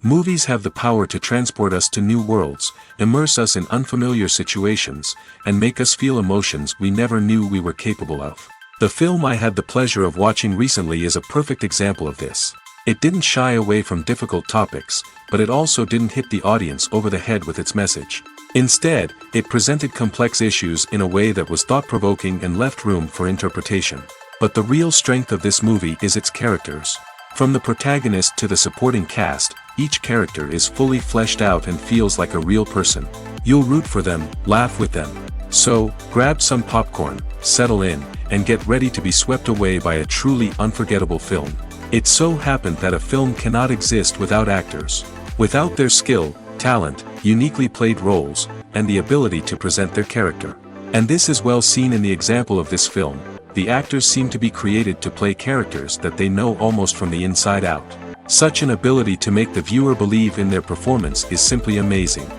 Movies have the power to transport us to new worlds, immerse us in unfamiliar situations, and make us feel emotions we never knew we were capable of. The film I had the pleasure of watching recently is a perfect example of this. It didn't shy away from difficult topics, but it also didn't hit the audience over the head with its message. Instead, it presented complex issues in a way that was thought-provoking and left room for interpretation. But the real strength of this movie is its characters. From the protagonist to the supporting cast, each character is fully fleshed out and feels like a real person. You'll root for them, laugh with them. So, grab some popcorn, settle in, and get ready to be swept away by a truly unforgettable film. It so happened that a film cannot exist without actors. Without their skill, talent, uniquely played roles, and the ability to present their character. And this is well seen in the example of this film. The actors seem to be created to play characters that they know almost from the inside out. Such an ability to make the viewer believe in their performance is simply amazing.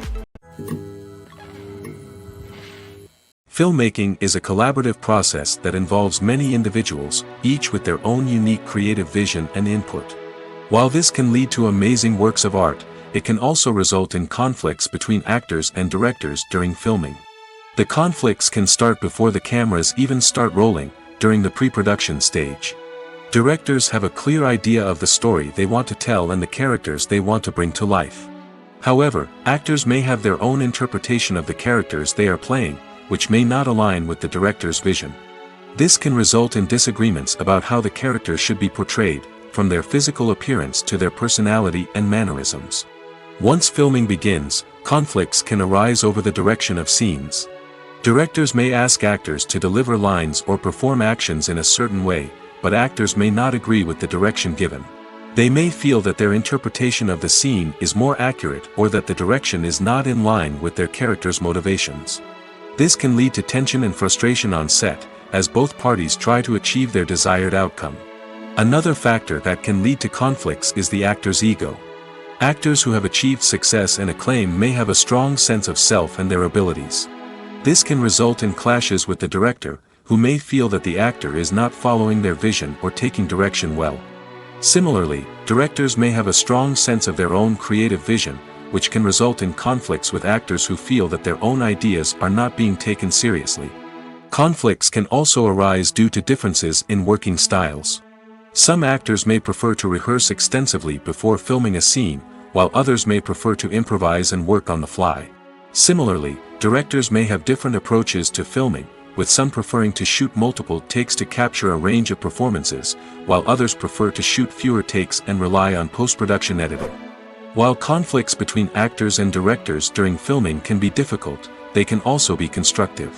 Filmmaking is a collaborative process that involves many individuals, each with their own unique creative vision and input. While this can lead to amazing works of art, it can also result in conflicts between actors and directors during filming. The conflicts can start before the cameras even start rolling, during the pre-production stage. Directors have a clear idea of the story they want to tell and the characters they want to bring to life. However, actors may have their own interpretation of the characters they are playing, which may not align with the director's vision. This can result in disagreements about how the characters should be portrayed, from their physical appearance to their personality and mannerisms. Once filming begins, conflicts can arise over the direction of scenes. Directors may ask actors to deliver lines or perform actions in a certain way, but actors may not agree with the direction given. They may feel that their interpretation of the scene is more accurate or that the direction is not in line with their character's motivations. This can lead to tension and frustration on set, as both parties try to achieve their desired outcome. Another factor that can lead to conflicts is the actor's ego. Actors who have achieved success and acclaim may have a strong sense of self and their abilities. This can result in clashes with the director, who may feel that the actor is not following their vision or taking direction well. Similarly, directors may have a strong sense of their own creative vision, which can result in conflicts with actors who feel that their own ideas are not being taken seriously. Conflicts can also arise due to differences in working styles. Some actors may prefer to rehearse extensively before filming a scene, while others may prefer to improvise and work on the fly. Similarly, directors may have different approaches to filming, with some preferring to shoot multiple takes to capture a range of performances, while others prefer to shoot fewer takes and rely on post-production editing. While conflicts between actors and directors during filming can be difficult, they can also be constructive.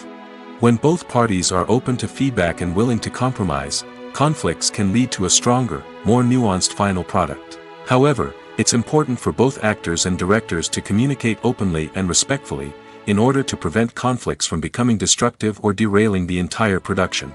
When both parties are open to feedback and willing to compromise, conflicts can lead to a stronger, more nuanced final product. However, it's important for both actors and directors to communicate openly and respectfully, in order to prevent conflicts from becoming destructive or derailing the entire production.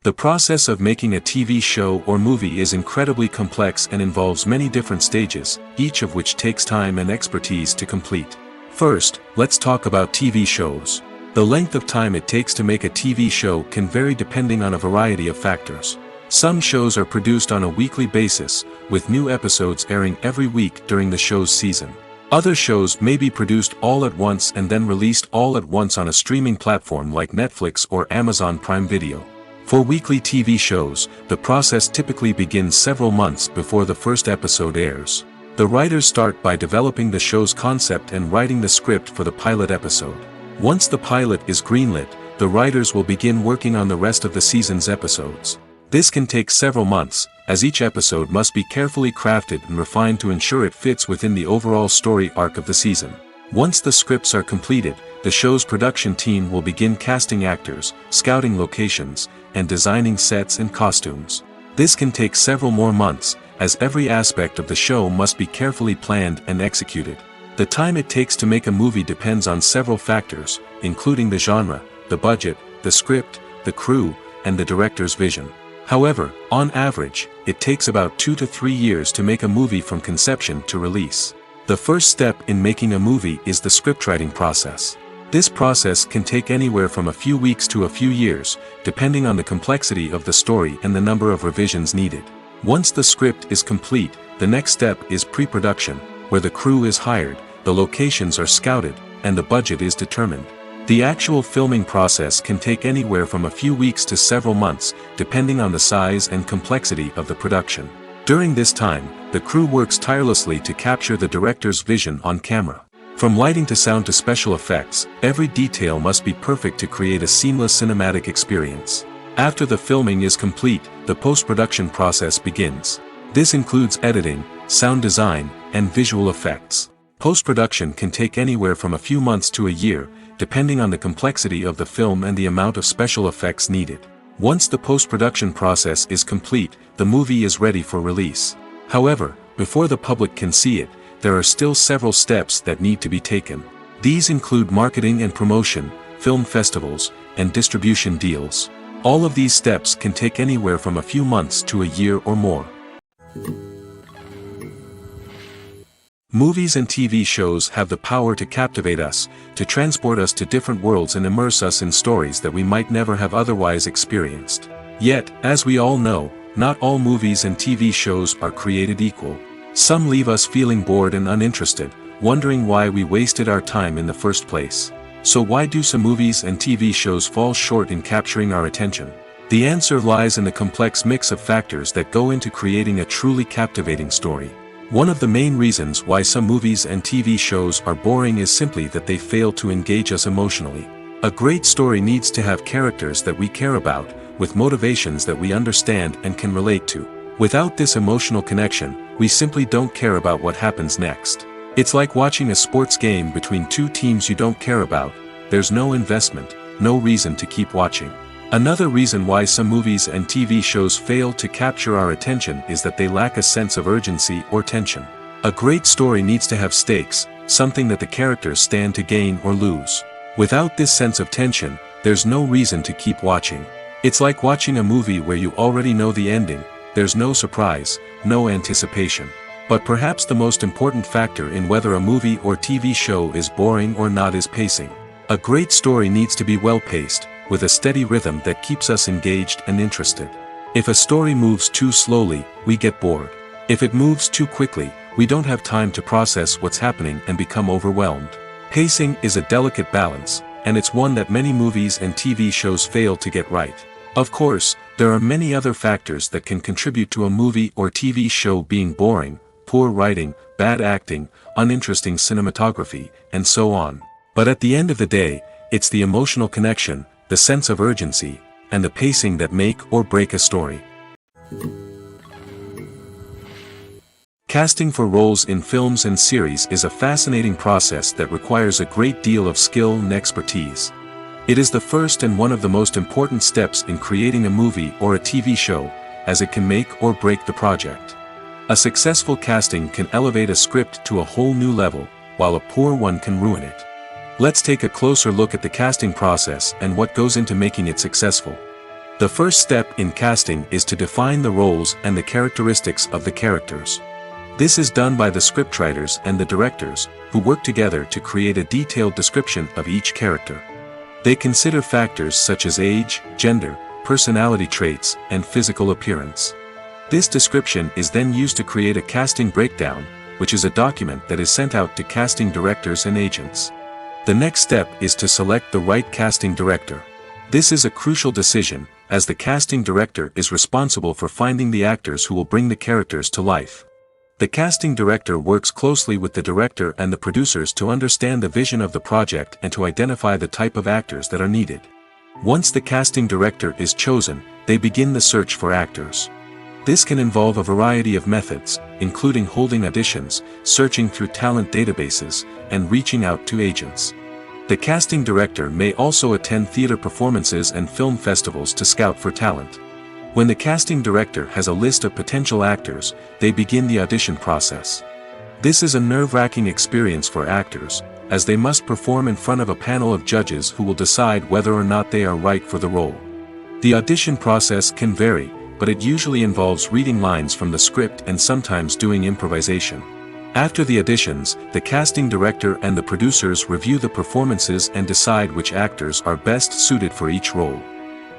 The process of making a TV show or movie is incredibly complex and involves many different stages, each of which takes time and expertise to complete. First, let's talk about TV shows. The length of time it takes to make a TV show can vary depending on a variety of factors. Some shows are produced on a weekly basis, with new episodes airing every week during the show's season. Other shows may be produced all at once and then released all at once on a streaming platform like Netflix or Amazon Prime Video. For weekly TV shows, the process typically begins several months before the first episode airs. The writers start by developing the show's concept and writing the script for the pilot episode. Once the pilot is greenlit, the writers will begin working on the rest of the season's episodes. This can take several months, as each episode must be carefully crafted and refined to ensure it fits within the overall story arc of the season. Once the scripts are completed, the show's production team will begin casting actors, scouting locations, and designing sets and costumes. This can take several more months, as every aspect of the show must be carefully planned and executed. The time it takes to make a movie depends on several factors, including the genre, the budget, the script, the crew, and the director's vision. However, on average, it takes about 2 to 3 years to make a movie from conception to release. The first step in making a movie is the scriptwriting process. This process can take anywhere from a few weeks to a few years, depending on the complexity of the story and the number of revisions needed. Once the script is complete, the next step is pre-production, where the crew is hired, the locations are scouted, and the budget is determined. The actual filming process can take anywhere from a few weeks to several months, depending on the size and complexity of the production. During this time, the crew works tirelessly to capture the director's vision on camera. From lighting to sound to special effects, every detail must be perfect to create a seamless cinematic experience. After the filming is complete, the post-production process begins. This includes editing, sound design, and visual effects. Post-production can take anywhere from a few months to a year, depending on the complexity of the film and the amount of special effects needed. Once the post-production process is complete, the movie is ready for release. However, before the public can see it, there are still several steps that need to be taken. These include marketing and promotion, film festivals, and distribution deals. All of these steps can take anywhere from a few months to a year or more. Movies and TV shows have the power to captivate us, to transport us to different worlds and immerse us in stories that we might never have otherwise experienced. Yet, as we all know, not all movies and TV shows are created equal. Some leave us feeling bored and uninterested, wondering why we wasted our time in the first place. So why do some movies and TV shows fall short in capturing our attention? The answer lies in the complex mix of factors that go into creating a truly captivating story. One of the main reasons why some movies and TV shows are boring is simply that they fail to engage us emotionally. A great story needs to have characters that we care about, with motivations that we understand and can relate to. Without this emotional connection, we simply don't care about what happens next. It's like watching a sports game between two teams you don't care about. There's no investment, no reason to keep watching. Another reason why some movies and TV shows fail to capture our attention is that they lack a sense of urgency or tension. A great story needs to have stakes, something that the characters stand to gain or lose. Without this sense of tension, there's no reason to keep watching. It's like watching a movie where you already know the ending. There's no surprise, no anticipation. But perhaps the most important factor in whether a movie or TV show is boring or not is pacing. A great story needs to be well-paced, with a steady rhythm that keeps us engaged and interested. If a story moves too slowly, we get bored. If it moves too quickly, we don't have time to process what's happening and become overwhelmed. Pacing is a delicate balance, and it's one that many movies and TV shows fail to get right. Of course, there are many other factors that can contribute to a movie or TV show being boring: poor writing, bad acting, uninteresting cinematography, and so on. But at the end of the day, it's the emotional connection, the sense of urgency, and the pacing that make or break a story. Casting for roles in films and series is a fascinating process that requires a great deal of skill and expertise. It is the first and one of the most important steps in creating a movie or a TV show, as it can make or break the project. A successful casting can elevate a script to a whole new level, while a poor one can ruin it. Let's take a closer look at the casting process and what goes into making it successful. The first step in casting is to define the roles and the characteristics of the characters. This is done by the scriptwriters and the directors, who work together to create a detailed description of each character. They consider factors such as age, gender, personality traits, and physical appearance. This description is then used to create a casting breakdown, which is a document that is sent out to casting directors and agents. The next step is to select the right casting director. This is a crucial decision, as the casting director is responsible for finding the actors who will bring the characters to life. The casting director works closely with the director and the producers to understand the vision of the project and to identify the type of actors that are needed. Once the casting director is chosen, they begin the search for actors. This can involve a variety of methods, including holding auditions, searching through talent databases, and reaching out to agents. The casting director may also attend theater performances and film festivals to scout for talent. When the casting director has a list of potential actors, they begin the audition process. This is a nerve-wracking experience for actors, as they must perform in front of a panel of judges who will decide whether or not they are right for the role. The audition process can vary, but it usually involves reading lines from the script and sometimes doing improvisation. After the auditions, the casting director and the producers review the performances and decide which actors are best suited for each role.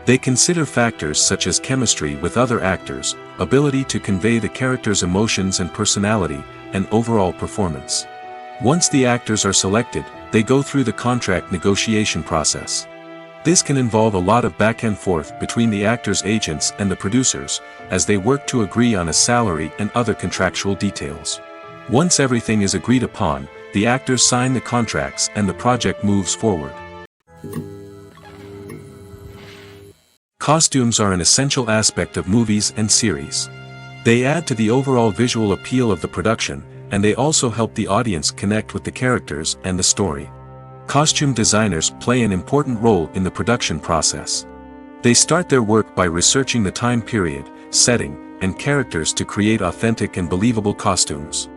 They consider factors such as chemistry with other actors, ability to convey the character's emotions and personality, and overall performance. Once the actors are selected, they go through the contract negotiation process. This can involve a lot of back and forth between the actors' agents and the producers, as they work to agree on a salary and other contractual details. Once everything is agreed upon, the actors sign the contracts and the project moves forward. Costumes are an essential aspect of movies and series. They add to the overall visual appeal of the production, and they also help the audience connect with the characters and the story. Costume designers play an important role in the production process. They start their work by researching the time period, setting, and characters to create authentic and believable costumes.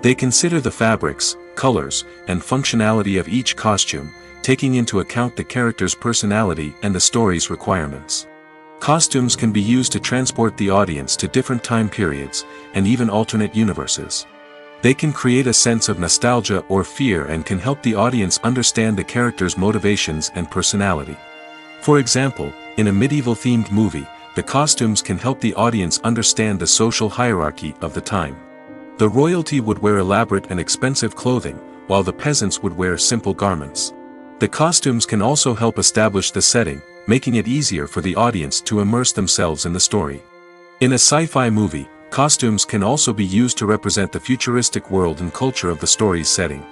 They consider the fabrics, colors, and functionality of each costume, taking into account the character's personality and the story's requirements. Costumes can be used to transport the audience to different time periods, and even alternate universes. They can create a sense of nostalgia or fear and can help the audience understand the character's motivations and personality. For example, in a medieval-themed movie, the costumes can help the audience understand the social hierarchy of the time. The royalty would wear elaborate and expensive clothing, while the peasants would wear simple garments. The costumes can also help establish the setting, making it easier for the audience to immerse themselves in the story. In a sci-fi movie, costumes can also be used to represent the futuristic world and culture of the story's setting.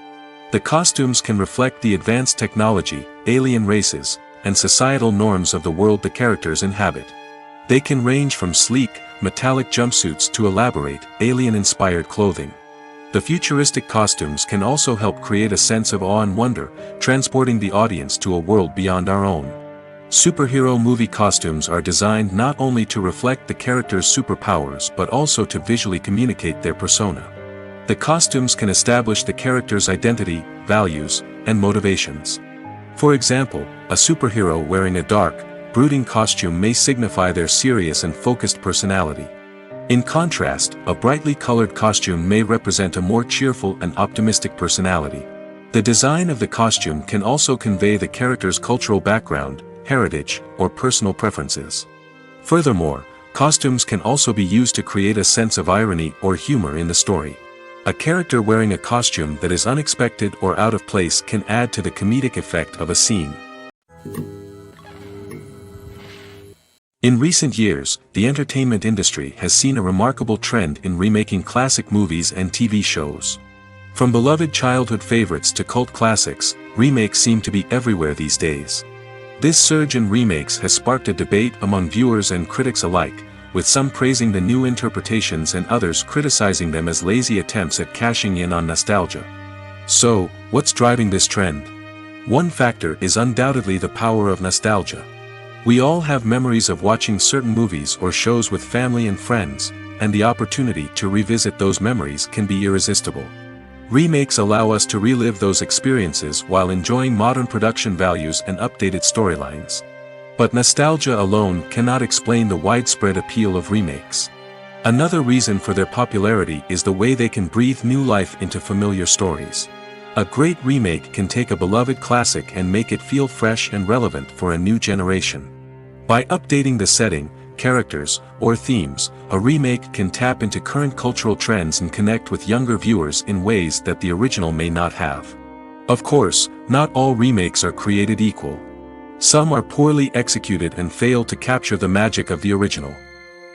The costumes can reflect the advanced technology, alien races, and societal norms of the world the characters inhabit. They can range from sleek, metallic jumpsuits to elaborate, alien-inspired clothing. The futuristic costumes can also help create a sense of awe and wonder, transporting the audience to a world beyond our own. Superhero movie costumes are designed not only to reflect the character's superpowers but also to visually communicate their persona. The costumes can establish the character's identity, values, and motivations. For example, a superhero wearing a dark, brooding costume may signify their serious and focused personality. In contrast, a brightly colored costume may represent a more cheerful and optimistic personality. The design of the costume can also convey the character's cultural background, heritage, or personal preferences. Furthermore, costumes can also be used to create a sense of irony or humor in the story. A character wearing a costume that is unexpected or out of place can add to the comedic effect of a scene. In recent years, the entertainment industry has seen a remarkable trend in remaking classic movies and TV shows. From beloved childhood favorites to cult classics, remakes seem to be everywhere these days. This surge in remakes has sparked a debate among viewers and critics alike, with some praising the new interpretations and others criticizing them as lazy attempts at cashing in on nostalgia. So, what's driving this trend? One factor is undoubtedly the power of nostalgia. We all have memories of watching certain movies or shows with family and friends, and the opportunity to revisit those memories can be irresistible. Remakes allow us to relive those experiences while enjoying modern production values and updated storylines. But nostalgia alone cannot explain the widespread appeal of remakes. Another reason for their popularity is the way they can breathe new life into familiar stories. A great remake can take a beloved classic and make it feel fresh and relevant for a new generation. By updating the setting, characters, or themes, a remake can tap into current cultural trends and connect with younger viewers in ways that the original may not have. Of course, not all remakes are created equal. Some are poorly executed and fail to capture the magic of the original.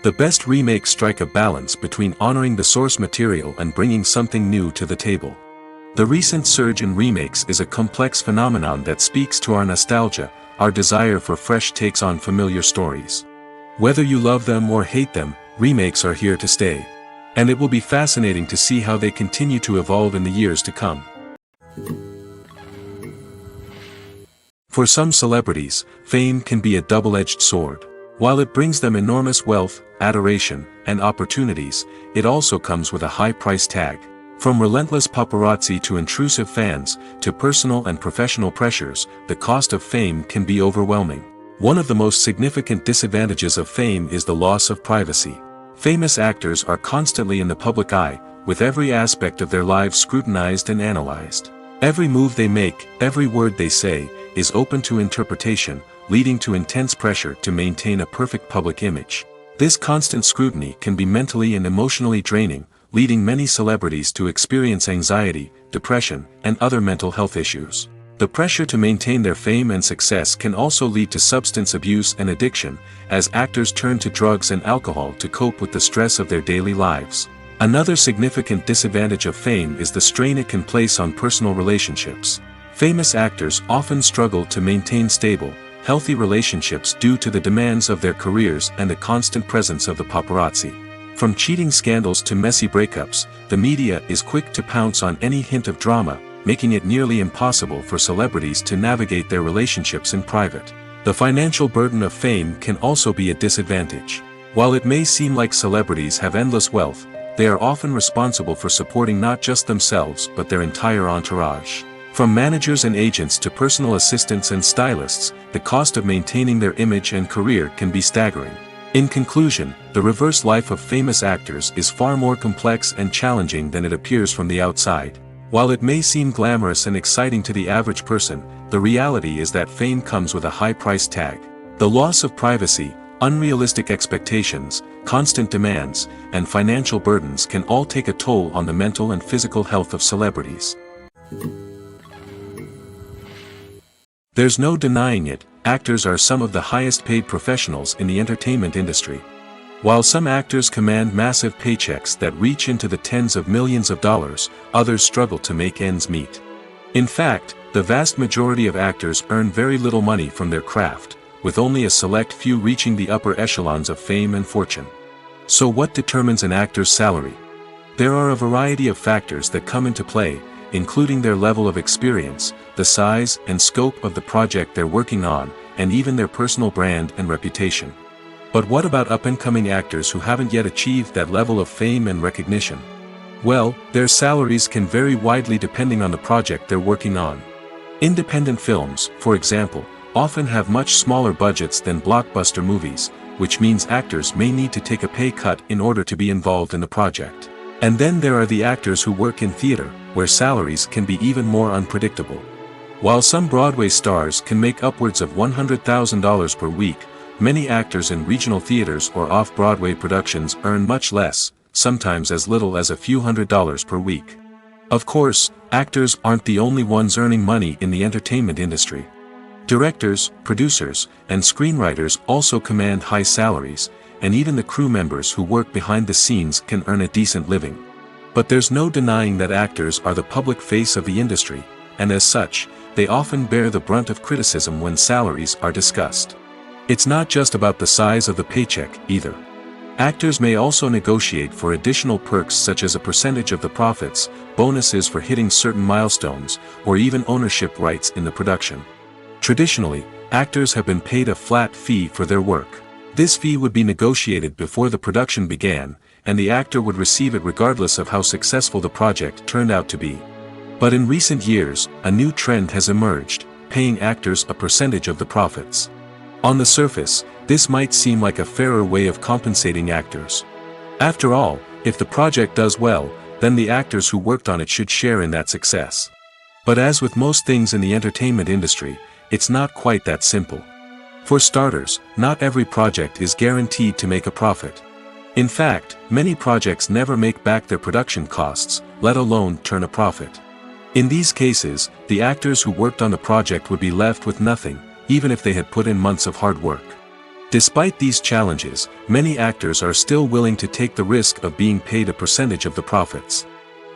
The best remakes strike a balance between honoring the source material and bringing something new to the table. The recent surge in remakes is a complex phenomenon that speaks to our nostalgia, our desire for fresh takes on familiar stories. Whether you love them or hate them, remakes are here to stay. And it will be fascinating to see how they continue to evolve in the years to come. For some celebrities, fame can be a double-edged sword. While it brings them enormous wealth, adoration, and opportunities, it also comes with a high price tag. From relentless paparazzi to intrusive fans, to personal and professional pressures, the cost of fame can be overwhelming. One of the most significant disadvantages of fame is the loss of privacy. Famous actors are constantly in the public eye, with every aspect of their lives scrutinized and analyzed. Every move they make, every word they say, is open to interpretation, leading to intense pressure to maintain a perfect public image. This constant scrutiny can be mentally and emotionally draining, leading many celebrities to experience anxiety, depression, and other mental health issues. The pressure to maintain their fame and success can also lead to substance abuse and addiction, as actors turn to drugs and alcohol to cope with the stress of their daily lives. Another significant disadvantage of fame is the strain it can place on personal relationships. Famous actors often struggle to maintain stable, healthy relationships due to the demands of their careers and the constant presence of the paparazzi. From cheating scandals to messy breakups, the media is quick to pounce on any hint of drama, making it nearly impossible for celebrities to navigate their relationships in private. The financial burden of fame can also be a disadvantage. While it may seem like celebrities have endless wealth, they are often responsible for supporting not just themselves but their entire entourage. From managers and agents to personal assistants and stylists, the cost of maintaining their image and career can be staggering. In conclusion, the reverse life of famous actors is far more complex and challenging than it appears from the outside. While it may seem glamorous and exciting to the average person, the reality is that fame comes with a high price tag. The loss of privacy, unrealistic expectations, constant demands, and financial burdens can all take a toll on the mental and physical health of celebrities. There's no denying it, actors are some of the highest paid professionals in the entertainment industry. While some actors command massive paychecks that reach into the tens of millions of dollars, others struggle to make ends meet. In fact, the vast majority of actors earn very little money from their craft, with only a select few reaching the upper echelons of fame and fortune. So what determines an actor's salary? There are a variety of factors that come into play, including their level of experience, the size and scope of the project they're working on, and even their personal brand and reputation. But what about up-and-coming actors who haven't yet achieved that level of fame and recognition? Well, their salaries can vary widely depending on the project they're working on. Independent films, for example, often have much smaller budgets than blockbuster movies, which means actors may need to take a pay cut in order to be involved in the project. And then there are the actors who work in theater, where salaries can be even more unpredictable. While some Broadway stars can make upwards of $100,000 per week, many actors in regional theaters or off-Broadway productions earn much less, sometimes as little as a few $100s per week. Of course, actors aren't the only ones earning money in the entertainment industry. Directors, producers, and screenwriters also command high salaries, and even the crew members who work behind the scenes can earn a decent living. But there's no denying that actors are the public face of the industry, and as such, they often bear the brunt of criticism when salaries are discussed. It's not just about the size of the paycheck, either. Actors may also negotiate for additional perks such as a percentage of the profits, bonuses for hitting certain milestones, or even ownership rights in the production. Traditionally, actors have been paid a flat fee for their work. This fee would be negotiated before the production began, and the actor would receive it regardless of how successful the project turned out to be. But in recent years, a new trend has emerged, paying actors a percentage of the profits. On the surface, this might seem like a fairer way of compensating actors. After all, if the project does well, then the actors who worked on it should share in that success. But as with most things in the entertainment industry, it's not quite that simple. For starters, not every project is guaranteed to make a profit. In fact, many projects never make back their production costs, let alone turn a profit. In these cases, the actors who worked on the project would be left with nothing, even if they had put in months of hard work. Despite these challenges, many actors are still willing to take the risk of being paid a percentage of the profits.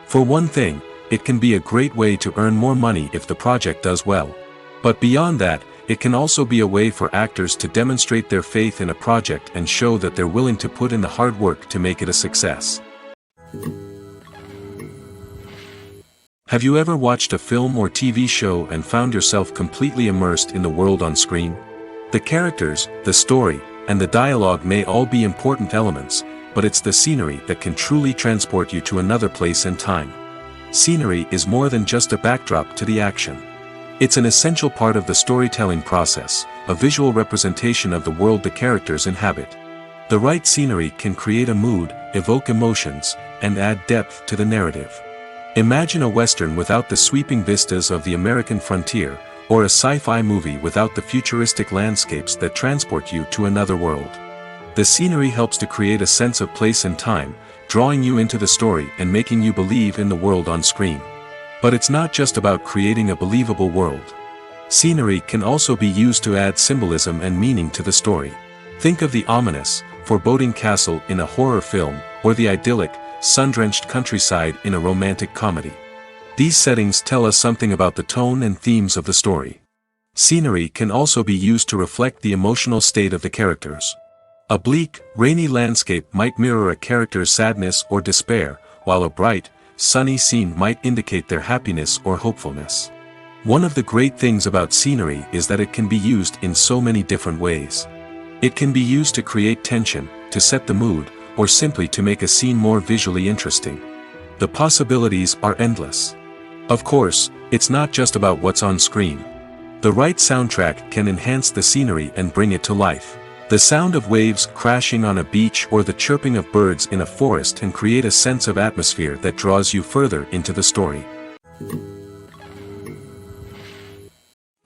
For one thing, it can be a great way to earn more money if the project does well. But beyond that, it can also be a way for actors to demonstrate their faith in a project and show that they're willing to put in the hard work to make it a success. Have you ever watched a film or TV show and found yourself completely immersed in the world on screen? The characters, the story, and the dialogue may all be important elements, but it's the scenery that can truly transport you to another place and time. Scenery is more than just a backdrop to the action. It's an essential part of the storytelling process, a visual representation of the world the characters inhabit. The right scenery can create a mood, evoke emotions, and add depth to the narrative. Imagine a Western without the sweeping vistas of the American frontier, or a sci-fi movie without the futuristic landscapes that transport you to another world. The scenery helps to create a sense of place and time, drawing you into the story and making you believe in the world on screen. But it's not just about creating a believable world. Scenery can also be used to add symbolism and meaning to the story. Think of the ominous, foreboding castle in a horror film, or the idyllic, sun-drenched countryside in a romantic comedy. These settings tell us something about the tone and themes of the story. Scenery can also be used to reflect the emotional state of the characters. A bleak, rainy landscape might mirror a character's sadness or despair, while a bright, sunny scene might indicate their happiness or hopefulness. One of the great things about scenery is that it can be used in so many different ways. It can be used to create tension, to set the mood, or simply to make a scene more visually interesting. The possibilities are endless. Of course, it's not just about what's on screen. The right soundtrack can enhance the scenery and bring it to life. The sound of waves crashing on a beach or the chirping of birds in a forest can create a sense of atmosphere that draws you further into the story.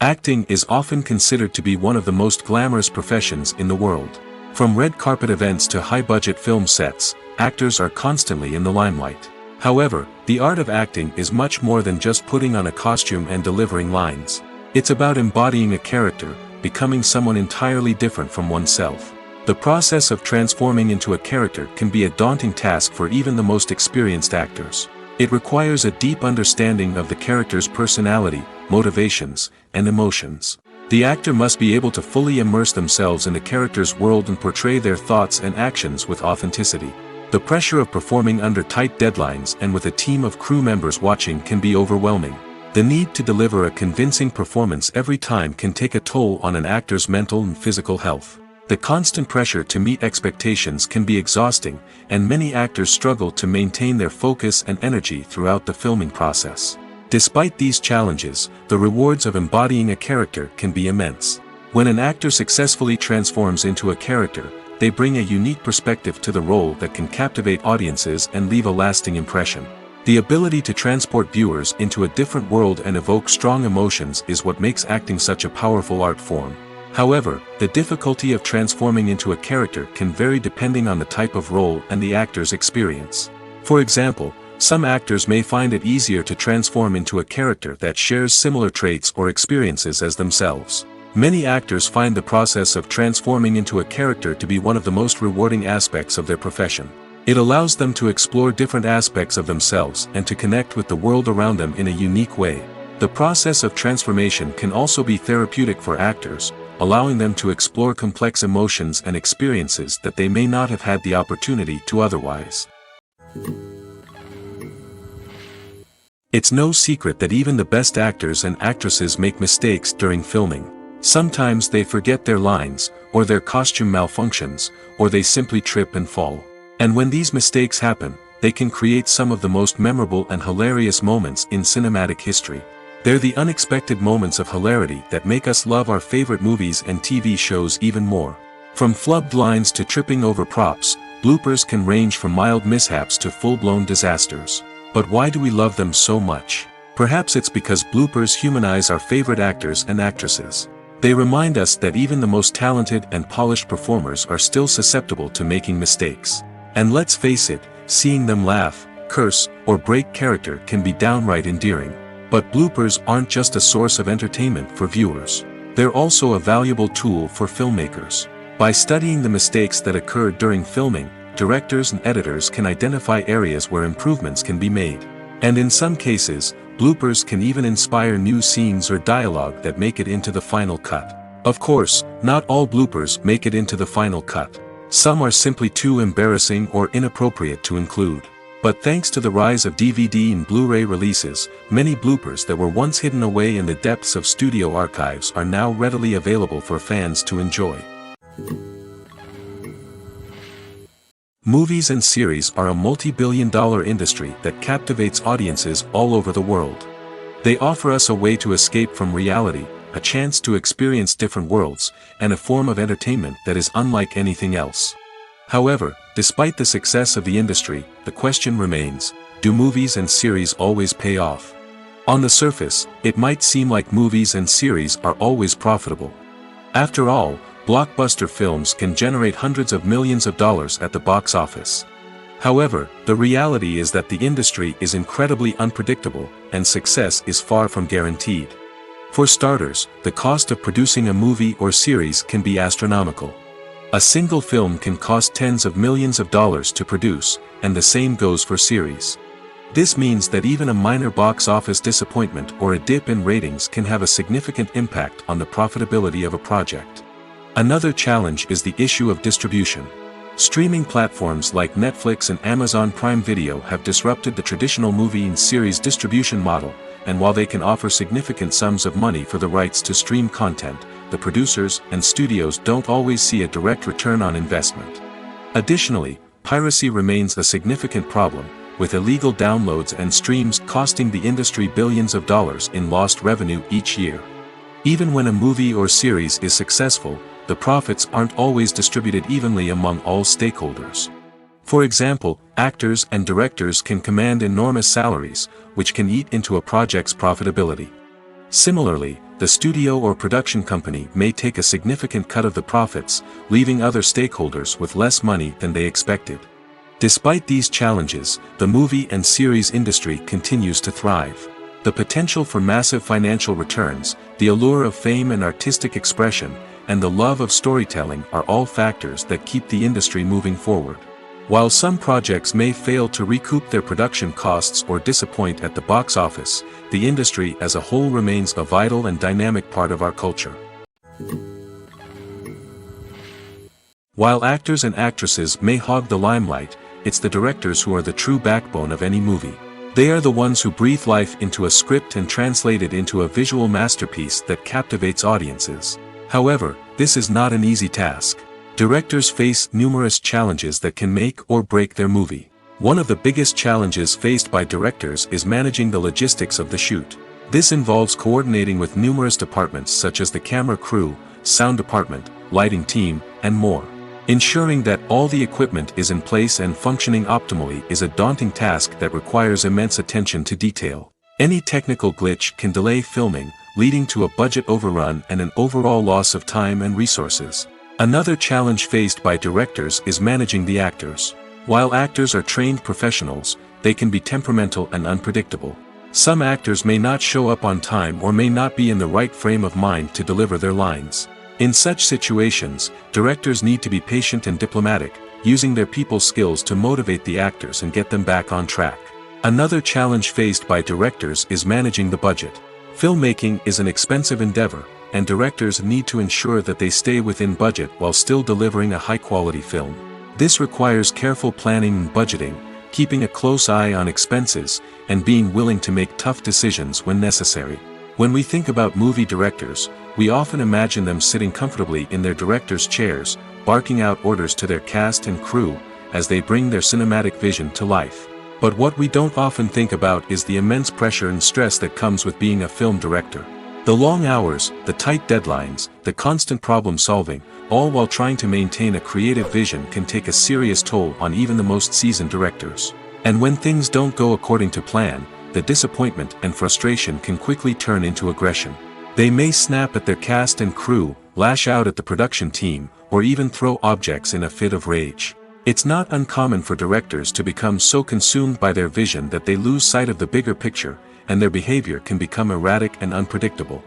Acting is often considered to be one of the most glamorous professions in the world. From red carpet events to high-budget film sets, actors are constantly in the limelight. However, the art of acting is much more than just putting on a costume and delivering lines. It's about embodying a character, becoming someone entirely different from oneself. The process of transforming into a character can be a daunting task for even the most experienced actors. It requires a deep understanding of the character's personality, motivations, and emotions. The actor must be able to fully immerse themselves in the character's world and portray their thoughts and actions with authenticity. The pressure of performing under tight deadlines and with a team of crew members watching can be overwhelming. The need to deliver a convincing performance every time can take a toll on an actor's mental and physical health. The constant pressure to meet expectations can be exhausting, and many actors struggle to maintain their focus and energy throughout the filming process. Despite these challenges, the rewards of embodying a character can be immense. When an actor successfully transforms into a character, they bring a unique perspective to the role that can captivate audiences and leave a lasting impression. The ability to transport viewers into a different world and evoke strong emotions is what makes acting such a powerful art form. However, the difficulty of transforming into a character can vary depending on the type of role and the actor's experience. For example, some actors may find it easier to transform into a character that shares similar traits or experiences as themselves. Many actors find the process of transforming into a character to be one of the most rewarding aspects of their profession. It allows them to explore different aspects of themselves and to connect with the world around them in a unique way. The process of transformation can also be therapeutic for actors, allowing them to explore complex emotions and experiences that they may not have had the opportunity to otherwise. It's no secret that even the best actors and actresses make mistakes during filming. Sometimes they forget their lines, or their costume malfunctions, or they simply trip and fall. And when these mistakes happen, they can create some of the most memorable and hilarious moments in cinematic history. They're the unexpected moments of hilarity that make us love our favorite movies and TV shows even more. From flubbed lines to tripping over props, bloopers can range from mild mishaps to full-blown disasters. But why do we love them so much? Perhaps it's because bloopers humanize our favorite actors and actresses. They remind us that even the most talented and polished performers are still susceptible to making mistakes. And let's face it, seeing them laugh, curse, or break character can be downright endearing. But bloopers aren't just a source of entertainment for viewers. They're also a valuable tool for filmmakers. By studying the mistakes that occurred during filming, directors and editors can identify areas where improvements can be made. And in some cases, bloopers can even inspire new scenes or dialogue that make it into the final cut. Of course, not all bloopers make it into the final cut. Some are simply too embarrassing or inappropriate to include. But thanks to the rise of DVD and Blu-ray releases, many bloopers that were once hidden away in the depths of studio archives are now readily available for fans to enjoy. Movies and series are a multi-billion-dollar industry that captivates audiences all over the world. They offer us a way to escape from reality, a chance to experience different worlds, and a form of entertainment that is unlike anything else. However, despite the success of the industry, the question remains, do movies and series always pay off? On the surface, it might seem like movies and series are always profitable. After all, blockbuster films can generate hundreds of millions of dollars at the box office. However, the reality is that the industry is incredibly unpredictable, and success is far from guaranteed. For starters, the cost of producing a movie or series can be astronomical. A single film can cost tens of millions of dollars to produce, and the same goes for series. This means that even a minor box office disappointment or a dip in ratings can have a significant impact on the profitability of a project. Another challenge is the issue of distribution. Streaming platforms like Netflix and Amazon Prime Video have disrupted the traditional movie and series distribution model, and while they can offer significant sums of money for the rights to stream content, the producers and studios don't always see a direct return on investment. Additionally, piracy remains a significant problem, with illegal downloads and streams costing the industry billions of dollars in lost revenue each year. Even when a movie or series is successful, the profits aren't always distributed evenly among all stakeholders. For example, actors and directors can command enormous salaries, which can eat into a project's profitability. Similarly, the studio or production company may take a significant cut of the profits, leaving other stakeholders with less money than they expected. Despite these challenges, the movie and series industry continues to thrive. The potential for massive financial returns, the allure of fame and artistic expression, and the love of storytelling are all factors that keep the industry moving forward. While some projects may fail to recoup their production costs or disappoint at the box office, the industry as a whole remains a vital and dynamic part of our culture. While actors and actresses may hog the limelight, it's the directors who are the true backbone of any movie. They are the ones who breathe life into a script and translate it into a visual masterpiece that captivates audiences. However, this is not an easy task. Directors face numerous challenges that can make or break their movie. One of the biggest challenges faced by directors is managing the logistics of the shoot. This involves coordinating with numerous departments such as the camera crew, sound department, lighting team, and more. Ensuring that all the equipment is in place and functioning optimally is a daunting task that requires immense attention to detail. Any technical glitch can delay filming, leading to a budget overrun and an overall loss of time and resources. Another challenge faced by directors is managing the actors. While actors are trained professionals, they can be temperamental and unpredictable. Some actors may not show up on time or may not be in the right frame of mind to deliver their lines. In such situations, directors need to be patient and diplomatic, using their people skills to motivate the actors and get them back on track. Another challenge faced by directors is managing the budget. Filmmaking is an expensive endeavor, and directors need to ensure that they stay within budget while still delivering a high-quality film. This requires careful planning and budgeting, keeping a close eye on expenses, and being willing to make tough decisions when necessary. When we think about movie directors, we often imagine them sitting comfortably in their director's chairs, barking out orders to their cast and crew, as they bring their cinematic vision to life. But what we don't often think about is the immense pressure and stress that comes with being a film director. The long hours, the tight deadlines, the constant problem solving, all while trying to maintain a creative vision can take a serious toll on even the most seasoned directors. And when things don't go according to plan, the disappointment and frustration can quickly turn into aggression. They may snap at their cast and crew, lash out at the production team, or even throw objects in a fit of rage. It's not uncommon for directors to become so consumed by their vision that they lose sight of the bigger picture, and their behavior can become erratic and unpredictable.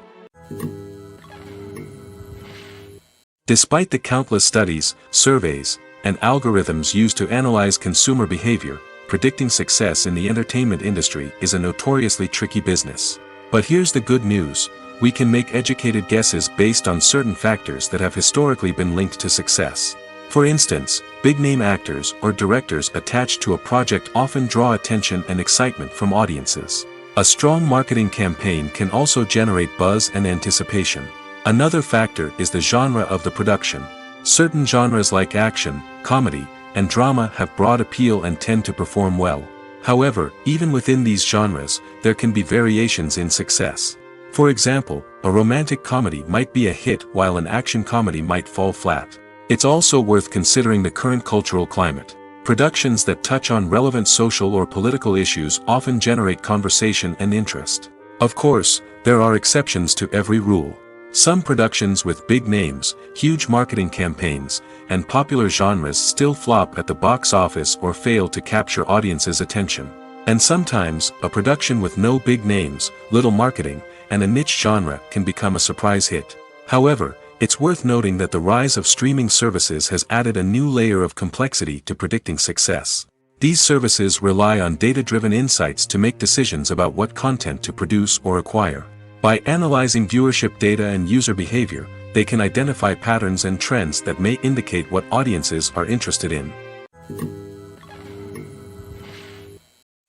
Despite the countless studies, surveys, and algorithms used to analyze consumer behavior, predicting success in the entertainment industry is a notoriously tricky business. But here's the good news: we can make educated guesses based on certain factors that have historically been linked to success. For instance, big-name actors or directors attached to a project often draw attention and excitement from audiences. A strong marketing campaign can also generate buzz and anticipation. Another factor is the genre of the production. Certain genres like action, comedy, and drama have broad appeal and tend to perform well. However, even within these genres, there can be variations in success. For example, a romantic comedy might be a hit while an action comedy might fall flat. It's also worth considering the current cultural climate. Productions that touch on relevant social or political issues often generate conversation and interest. Of course, there are exceptions to every rule. Some productions with big names, huge marketing campaigns, and popular genres still flop at the box office or fail to capture audiences' attention. And sometimes, a production with no big names, little marketing, and a niche genre can become a surprise hit. However, it's worth noting that the rise of streaming services has added a new layer of complexity to predicting success. These services rely on data-driven insights to make decisions about what content to produce or acquire. By analyzing viewership data and user behavior, they can identify patterns and trends that may indicate what audiences are interested in.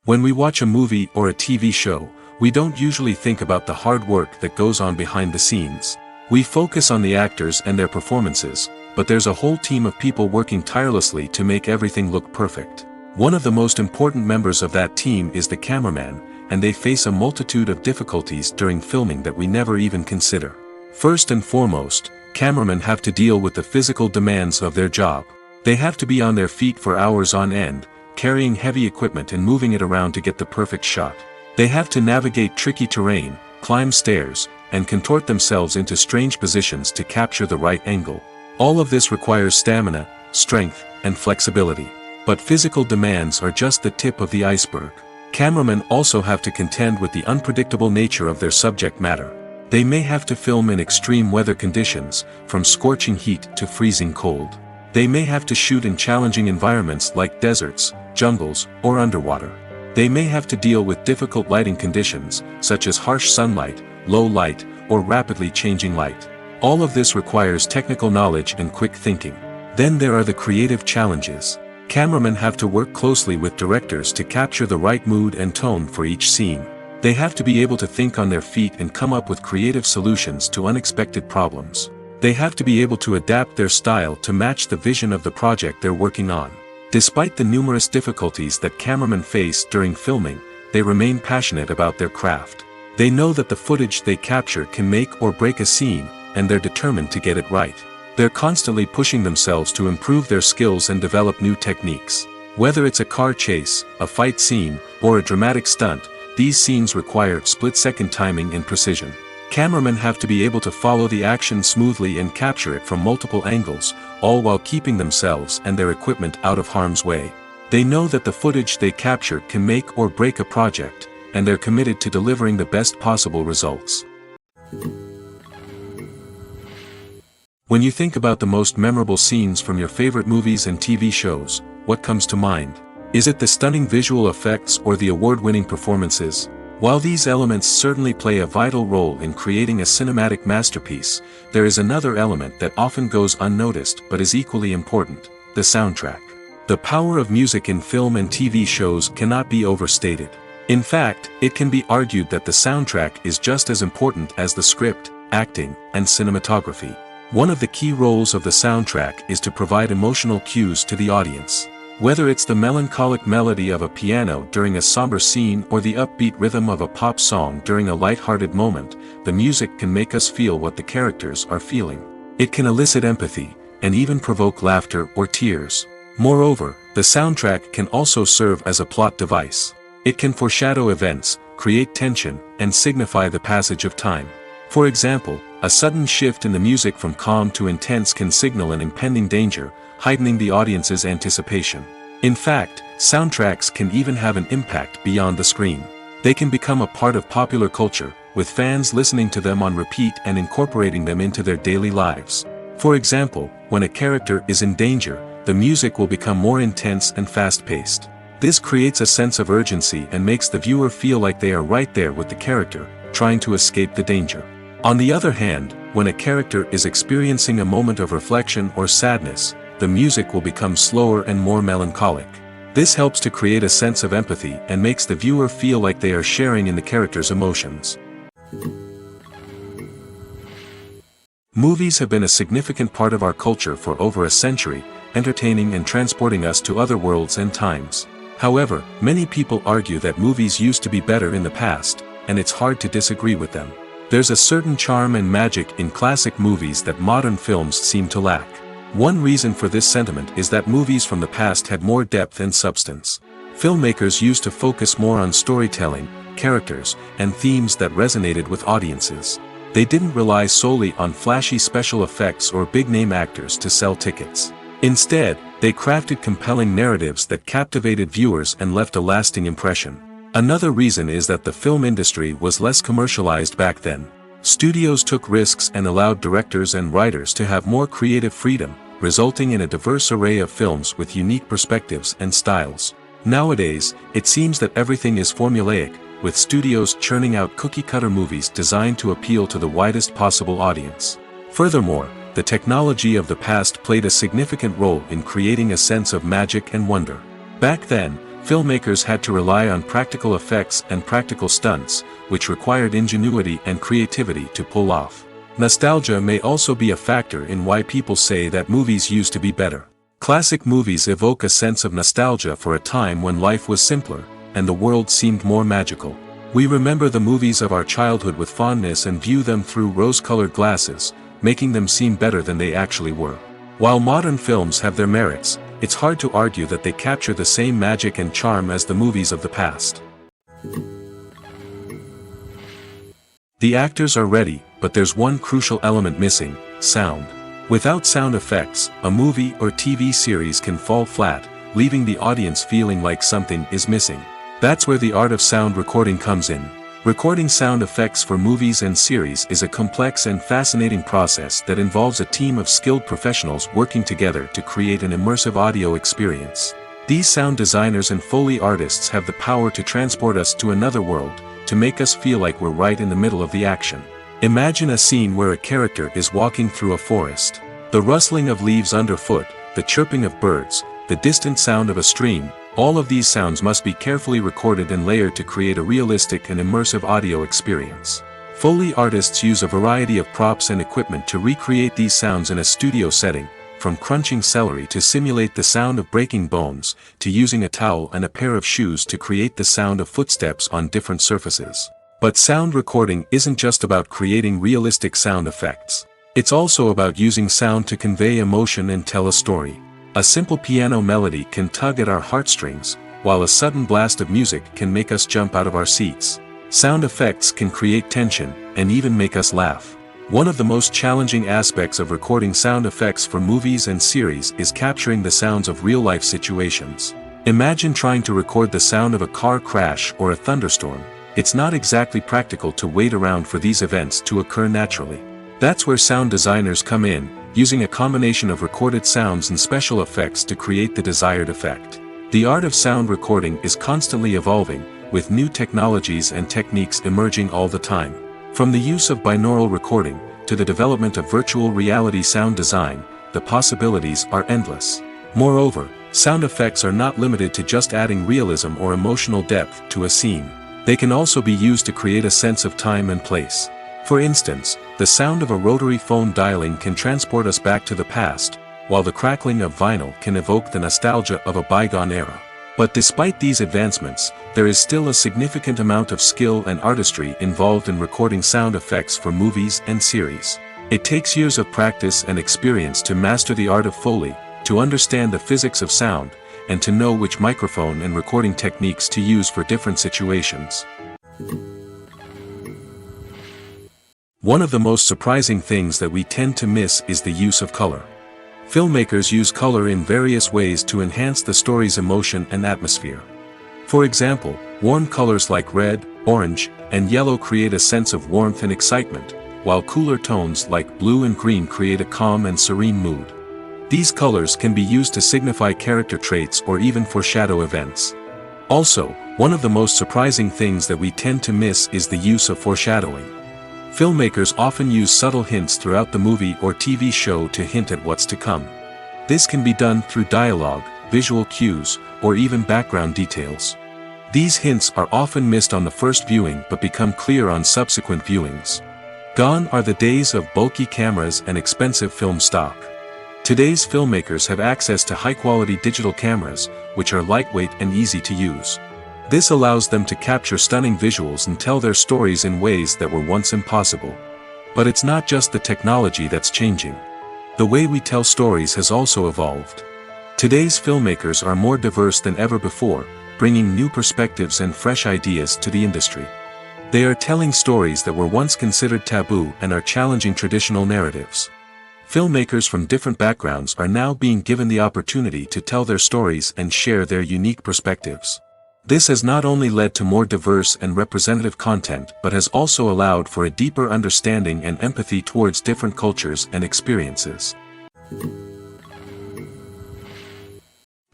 When we watch a movie or a TV show, we don't usually think about the hard work that goes on behind the scenes. We focus on the actors and their performances, but there's a whole team of people working tirelessly to make everything look perfect. One of the most important members of that team is the cameraman, and they face a multitude of difficulties during filming that we never even consider. First and foremost, cameramen have to deal with the physical demands of their job. They have to be on their feet for hours on end, carrying heavy equipment and moving it around to get the perfect shot. They have to navigate tricky terrain, climb stairs, and contort themselves into strange positions to capture the right angle. All of this requires stamina, strength, and flexibility. But physical demands are just the tip of the iceberg. Cameramen also have to contend with the unpredictable nature of their subject matter. They may have to film in extreme weather conditions, from scorching heat to freezing cold. They may have to shoot in challenging environments like deserts, jungles, or underwater. They may have to deal with difficult lighting conditions, such as harsh sunlight, low light, or rapidly changing light. All of this requires technical knowledge and quick thinking. Then there are the creative challenges. Cameramen have to work closely with directors to capture the right mood and tone for each scene. They have to be able to think on their feet and come up with creative solutions to unexpected problems. They have to be able to adapt their style to match the vision of the project they're working on. Despite the numerous difficulties that cameramen face during filming, they remain passionate about their craft. They know that the footage they capture can make or break a scene, and they're determined to get it right. They're constantly pushing themselves to improve their skills and develop new techniques. Whether it's a car chase, a fight scene, or a dramatic stunt, these scenes require split-second timing and precision. Cameramen have to be able to follow the action smoothly and capture it from multiple angles, all while keeping themselves and their equipment out of harm's way. They know that the footage they capture can make or break a project, and they're committed to delivering the best possible results. When you think about the most memorable scenes from your favorite movies and TV shows, what comes to mind? Is it the stunning visual effects or the award-winning performances? While these elements certainly play a vital role in creating a cinematic masterpiece, there is another element that often goes unnoticed but is equally important: the soundtrack. The power of music in film and TV shows cannot be overstated. In fact, it can be argued that the soundtrack is just as important as the script, acting, and cinematography. One of the key roles of the soundtrack is to provide emotional cues to the audience. Whether it's the melancholic melody of a piano during a somber scene or the upbeat rhythm of a pop song during a light-hearted moment, the music can make us feel what the characters are feeling. It can elicit empathy, and even provoke laughter or tears. Moreover, the soundtrack can also serve as a plot device. It can foreshadow events, create tension, and signify the passage of time. For example, a sudden shift in the music from calm to intense can signal an impending danger, heightening the audience's anticipation. In fact, soundtracks can even have an impact beyond the screen. They can become a part of popular culture, with fans listening to them on repeat and incorporating them into their daily lives. For example, when a character is in danger, the music will become more intense and fast-paced. This creates a sense of urgency and makes the viewer feel like they are right there with the character, trying to escape the danger. On the other hand, when a character is experiencing a moment of reflection or sadness, the music will become slower and more melancholic. This helps to create a sense of empathy and makes the viewer feel like they are sharing in the character's emotions. Movies have been a significant part of our culture for over a century, entertaining and transporting us to other worlds and times. However, many people argue that movies used to be better in the past, and it's hard to disagree with them. There's a certain charm and magic in classic movies that modern films seem to lack. One reason for this sentiment is that movies from the past had more depth and substance. Filmmakers used to focus more on storytelling, characters, and themes that resonated with audiences. They didn't rely solely on flashy special effects or big-name actors to sell tickets. Instead, they crafted compelling narratives that captivated viewers and left a lasting impression. Another reason is that the film industry was less commercialized back then. Studios took risks and allowed directors and writers to have more creative freedom, resulting in a diverse array of films with unique perspectives and styles. Nowadays, it seems that everything is formulaic, with studios churning out cookie-cutter movies designed to appeal to the widest possible audience. Furthermore, the technology of the past played a significant role in creating a sense of magic and wonder. Back then, filmmakers had to rely on practical effects and practical stunts, which required ingenuity and creativity to pull off. Nostalgia may also be a factor in why people say that movies used to be better. Classic movies evoke a sense of nostalgia for a time when life was simpler, and the world seemed more magical. We remember the movies of our childhood with fondness and view them through rose-colored glasses, making them seem better than they actually were. While modern films have their merits, it's hard to argue that they capture the same magic and charm as the movies of the past. The actors are ready, but there's one crucial element missing: sound. Without sound effects, a movie or TV series can fall flat, leaving the audience feeling like something is missing. That's where the art of sound recording comes in. Recording sound effects for movies and series is a complex and fascinating process that involves a team of skilled professionals working together to create an immersive audio experience. These sound designers and Foley artists have the power to transport us to another world, to make us feel like we're right in the middle of the action. Imagine a scene where a character is walking through a forest. The rustling of leaves underfoot, the chirping of birds, the distant sound of a stream, all of these sounds must be carefully recorded and layered to create a realistic and immersive audio experience. Foley artists use a variety of props and equipment to recreate these sounds in a studio setting, from crunching celery to simulate the sound of breaking bones, to using a towel and a pair of shoes to create the sound of footsteps on different surfaces. But sound recording isn't just about creating realistic sound effects. It's also about using sound to convey emotion and tell a story. A simple piano melody can tug at our heartstrings, while a sudden blast of music can make us jump out of our seats. Sound effects can create tension, and even make us laugh. One of the most challenging aspects of recording sound effects for movies and series is capturing the sounds of real-life situations. Imagine trying to record the sound of a car crash or a thunderstorm. It's not exactly practical to wait around for these events to occur naturally. That's where sound designers come in, using a combination of recorded sounds and special effects to create the desired effect. The art of sound recording is constantly evolving, with new technologies and techniques emerging all the time. From the use of binaural recording, to the development of virtual reality sound design, the possibilities are endless. Moreover, sound effects are not limited to just adding realism or emotional depth to a scene. They can also be used to create a sense of time and place. For instance, the sound of a rotary phone dialing can transport us back to the past, while the crackling of vinyl can evoke the nostalgia of a bygone era. But despite these advancements, there is still a significant amount of skill and artistry involved in recording sound effects for movies and series. It takes years of practice and experience to master the art of Foley, to understand the physics of sound, and to know which microphone and recording techniques to use for different situations. One of the most surprising things that we tend to miss is the use of color. Filmmakers use color in various ways to enhance the story's emotion and atmosphere. For example, warm colors like red, orange, and yellow create a sense of warmth and excitement, while cooler tones like blue and green create a calm and serene mood. These colors can be used to signify character traits or even foreshadow events. Also, one of the most surprising things that we tend to miss is the use of foreshadowing. Filmmakers often use subtle hints throughout the movie or TV show to hint at what's to come. This can be done through dialogue, visual cues, or even background details. These hints are often missed on the first viewing but become clear on subsequent viewings. Gone are the days of bulky cameras and expensive film stock. Today's filmmakers have access to high-quality digital cameras, which are lightweight and easy to use. This allows them to capture stunning visuals and tell their stories in ways that were once impossible. But it's not just the technology that's changing. The way we tell stories has also evolved. Today's filmmakers are more diverse than ever before, bringing new perspectives and fresh ideas to the industry. They are telling stories that were once considered taboo and are challenging traditional narratives. Filmmakers from different backgrounds are now being given the opportunity to tell their stories and share their unique perspectives. This has not only led to more diverse and representative content but has also allowed for a deeper understanding and empathy towards different cultures and experiences.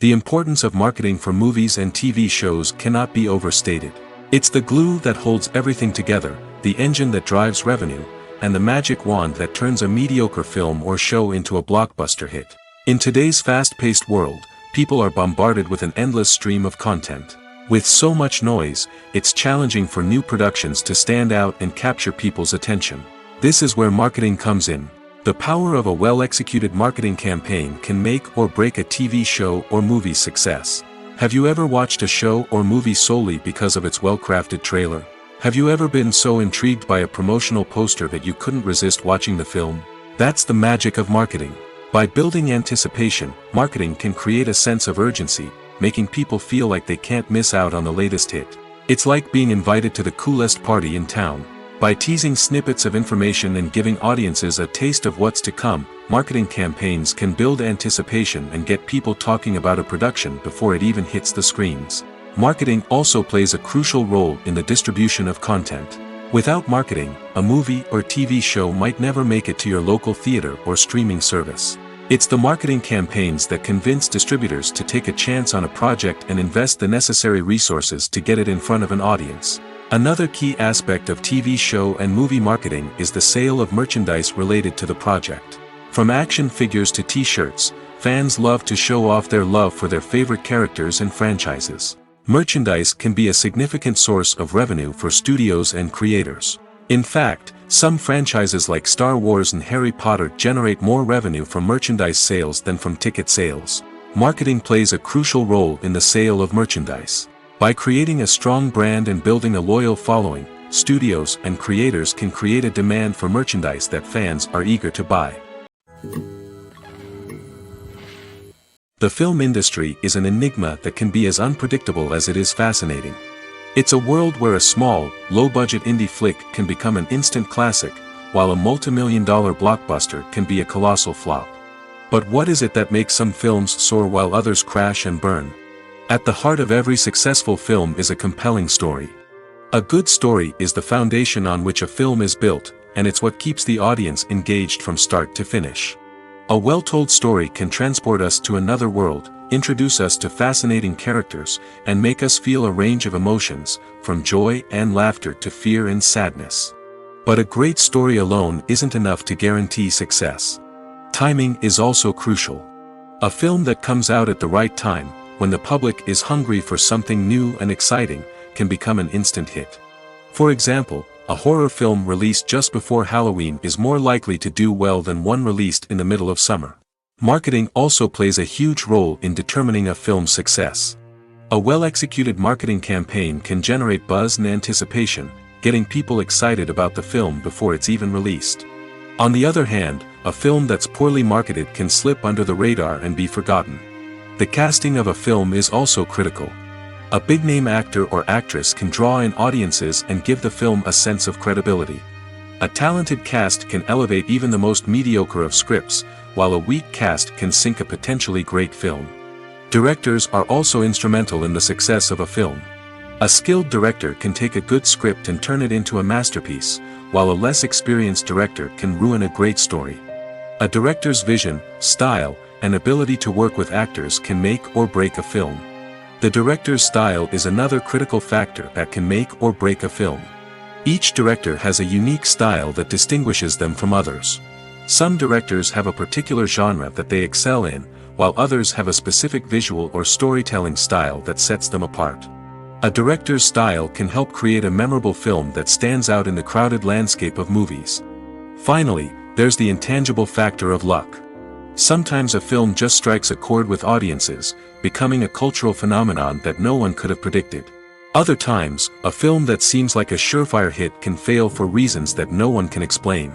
The importance of marketing for movies and TV shows cannot be overstated. It's the glue that holds everything together, the engine that drives revenue, and the magic wand that turns a mediocre film or show into a blockbuster hit. In today's fast-paced world, people are bombarded with an endless stream of content. With so much noise, it's challenging for new productions to stand out and capture people's attention. This is where marketing comes in. The power of a well-executed marketing campaign can make or break a TV show or movie's success. Have you ever watched a show or movie solely because of its well-crafted trailer? Have you ever been so intrigued by a promotional poster that you couldn't resist watching the film? That's the magic of marketing. By building anticipation, marketing can create a sense of urgency, making people feel like they can't miss out on the latest hit. It's like being invited to the coolest party in town. By teasing snippets of information and giving audiences a taste of what's to come, marketing campaigns can build anticipation and get people talking about a production before it even hits the screens. Marketing also plays a crucial role in the distribution of content. Without marketing, a movie or TV show might never make it to your local theater or streaming service. It's the marketing campaigns that convince distributors to take a chance on a project and invest the necessary resources to get it in front of an audience. Another key aspect of TV show and movie marketing is the sale of merchandise related to the project. From action figures to t-shirts, fans love to show off their love for their favorite characters and franchises. Merchandise can be a significant source of revenue for studios and creators. In fact, some franchises like Star Wars and Harry Potter generate more revenue from merchandise sales than from ticket sales. Marketing plays a crucial role in the sale of merchandise. By creating a strong brand and building a loyal following, studios and creators can create a demand for merchandise that fans are eager to buy. The film industry is an enigma that can be as unpredictable as it is fascinating. It's a world where a small, low-budget indie flick can become an instant classic, while a multi-million-dollar blockbuster can be a colossal flop. But what is it that makes some films soar while others crash and burn? At the heart of every successful film is a compelling story. A good story is the foundation on which a film is built, and it's what keeps the audience engaged from start to finish. A well-told story can transport us to another world, introduce us to fascinating characters, and make us feel a range of emotions, from joy and laughter to fear and sadness. But a great story alone isn't enough to guarantee success. Timing is also crucial. A film that comes out at the right time, when the public is hungry for something new and exciting, can become an instant hit. For example, a horror film released just before Halloween is more likely to do well than one released in the middle of summer. Marketing also plays a huge role in determining a film's success. A well-executed marketing campaign can generate buzz and anticipation, getting people excited about the film before it's even released. On the other hand, a film that's poorly marketed can slip under the radar and be forgotten. The casting of a film is also critical. A big-name actor or actress can draw in audiences and give the film a sense of credibility. A talented cast can elevate even the most mediocre of scripts, while a weak cast can sink a potentially great film. Directors are also instrumental in the success of a film. A skilled director can take a good script and turn it into a masterpiece, while a less experienced director can ruin a great story. A director's vision, style, and ability to work with actors can make or break a film. The director's style is another critical factor that can make or break a film. Each director has a unique style that distinguishes them from others. Some directors have a particular genre that they excel in, while others have a specific visual or storytelling style that sets them apart. A director's style can help create a memorable film that stands out in the crowded landscape of movies. Finally, there's the intangible factor of luck. Sometimes a film just strikes a chord with audiences, becoming a cultural phenomenon that no one could have predicted. Other times, a film that seems like a surefire hit can fail for reasons that no one can explain.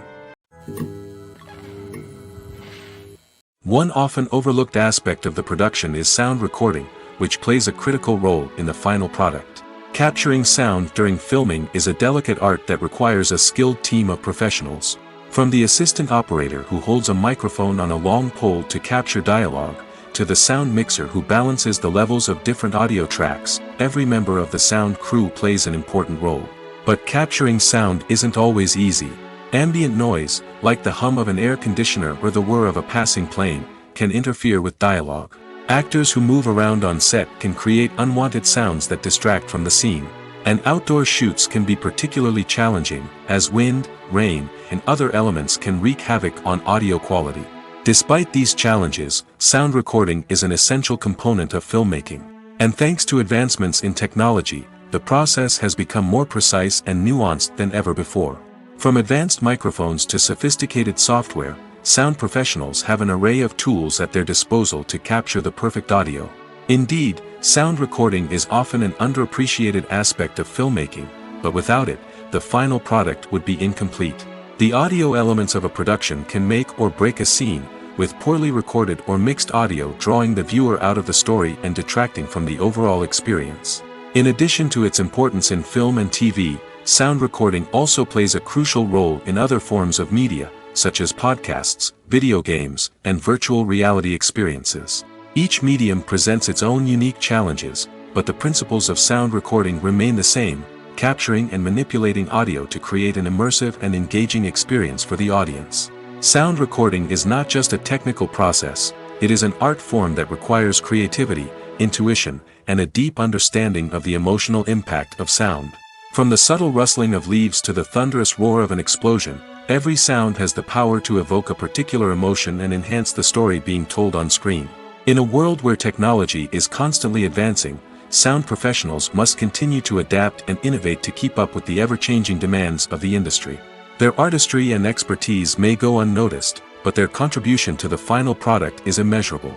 One often overlooked aspect of the production is sound recording, which plays a critical role in the final product. Capturing sound during filming is a delicate art that requires a skilled team of professionals. From the assistant operator who holds a microphone on a long pole to capture dialogue, to the sound mixer who balances the levels of different audio tracks, every member of the sound crew plays an important role. But capturing sound isn't always easy. Ambient noise, like the hum of an air conditioner or the whir of a passing plane, can interfere with dialogue. Actors who move around on set can create unwanted sounds that distract from the scene. And outdoor shoots can be particularly challenging, as wind, rain, and other elements can wreak havoc on audio quality. Despite these challenges, sound recording is an essential component of filmmaking. And thanks to advancements in technology, the process has become more precise and nuanced than ever before. From advanced microphones to sophisticated software, sound professionals have an array of tools at their disposal to capture the perfect audio. Indeed, sound recording is often an underappreciated aspect of filmmaking, but without it, the final product would be incomplete. The audio elements of a production can make or break a scene, with poorly recorded or mixed audio drawing the viewer out of the story and detracting from the overall experience. In addition to its importance in film and TV, sound recording also plays a crucial role in other forms of media, such as podcasts, video games, and virtual reality experiences. Each medium presents its own unique challenges, but the principles of sound recording remain the same, capturing and manipulating audio to create an immersive and engaging experience for the audience. Sound recording is not just a technical process, it is an art form that requires creativity, intuition, and a deep understanding of the emotional impact of sound. From the subtle rustling of leaves to the thunderous roar of an explosion, every sound has the power to evoke a particular emotion and enhance the story being told on screen. In a world where technology is constantly advancing, sound professionals must continue to adapt and innovate to keep up with the ever-changing demands of the industry. Their artistry and expertise may go unnoticed, but their contribution to the final product is immeasurable.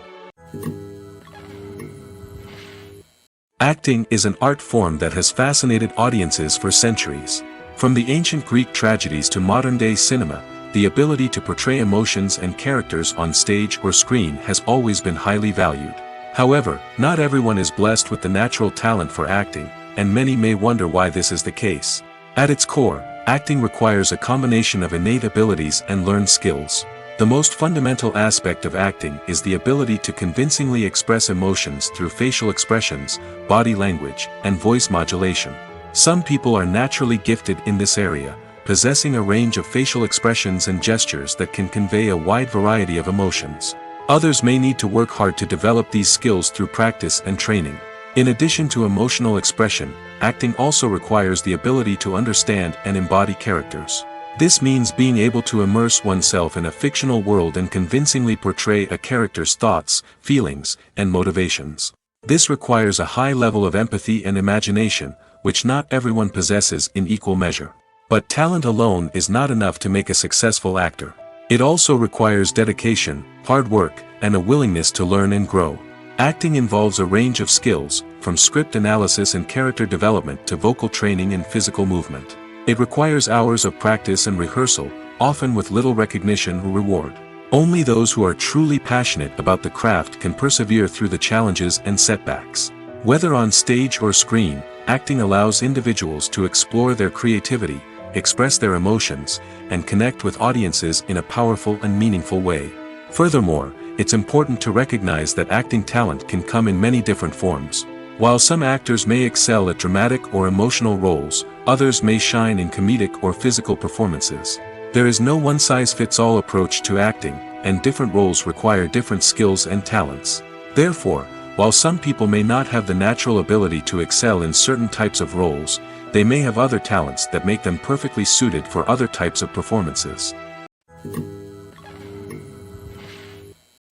Acting is an art form that has fascinated audiences for centuries. From the ancient Greek tragedies to modern-day cinema, the ability to portray emotions and characters on stage or screen has always been highly valued. However, not everyone is blessed with the natural talent for acting, and many may wonder why this is the case. At its core, acting requires a combination of innate abilities and learned skills. The most fundamental aspect of acting is the ability to convincingly express emotions through facial expressions, body language, and voice modulation. Some people are naturally gifted in this area, possessing a range of facial expressions and gestures that can convey a wide variety of emotions. Others may need to work hard to develop these skills through practice and training. In addition to emotional expression, acting also requires the ability to understand and embody characters. This means being able to immerse oneself in a fictional world and convincingly portray a character's thoughts, feelings, and motivations. This requires a high level of empathy and imagination, which not everyone possesses in equal measure. But talent alone is not enough to make a successful actor. It also requires dedication, hard work, and a willingness to learn and grow. Acting involves a range of skills, from script analysis and character development to vocal training and physical movement. It requires hours of practice and rehearsal, often with little recognition or reward. Only those who are truly passionate about the craft can persevere through the challenges and setbacks. Whether on stage or screen, acting allows individuals to explore their creativity, express their emotions, and connect with audiences in a powerful and meaningful way. Furthermore, it's important to recognize that acting talent can come in many different forms. While some actors may excel at dramatic or emotional roles, others may shine in comedic or physical performances. There is no one-size-fits-all approach to acting, and different roles require different skills and talents. Therefore, while some people may not have the natural ability to excel in certain types of roles, they may have other talents that make them perfectly suited for other types of performances.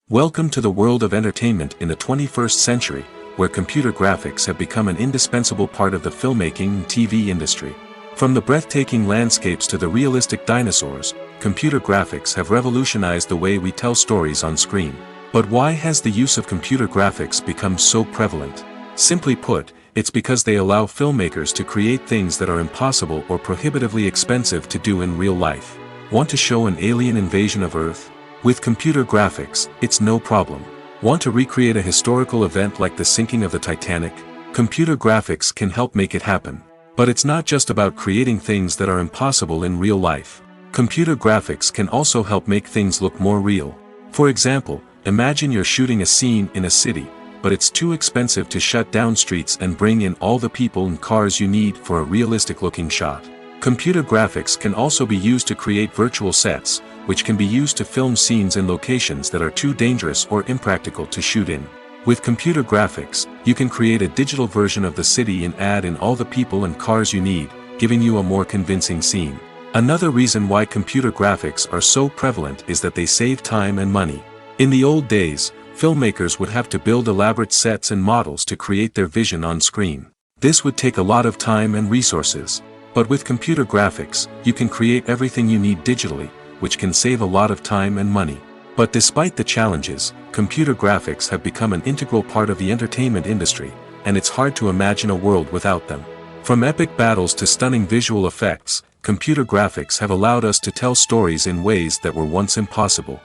Welcome to the world of entertainment in the 21st century, where computer graphics have become an indispensable part of the filmmaking and TV industry. From the breathtaking landscapes to the realistic dinosaurs, computer graphics have revolutionized the way we tell stories on screen. But why has the use of computer graphics become so prevalent? Simply put, it's because they allow filmmakers to create things that are impossible or prohibitively expensive to do in real life. Want to show an alien invasion of Earth? With computer graphics, it's no problem. Want to recreate a historical event like the sinking of the Titanic? Computer graphics can help make it happen. But it's not just about creating things that are impossible in real life. Computer graphics can also help make things look more real. For example, imagine you're shooting a scene in a city, but it's too expensive to shut down streets and bring in all the people and cars you need for a realistic-looking shot. Computer graphics can also be used to create virtual sets, which can be used to film scenes in locations that are too dangerous or impractical to shoot in. With computer graphics, you can create a digital version of the city and add in all the people and cars you need, giving you a more convincing scene. Another reason why computer graphics are so prevalent is that they save time and money. In the old days, filmmakers would have to build elaborate sets and models to create their vision on screen. This would take a lot of time and resources. But with computer graphics, you can create everything you need digitally, which can save a lot of time and money. But despite the challenges, computer graphics have become an integral part of the entertainment industry, and it's hard to imagine a world without them. From epic battles to stunning visual effects, computer graphics have allowed us to tell stories in ways that were once impossible.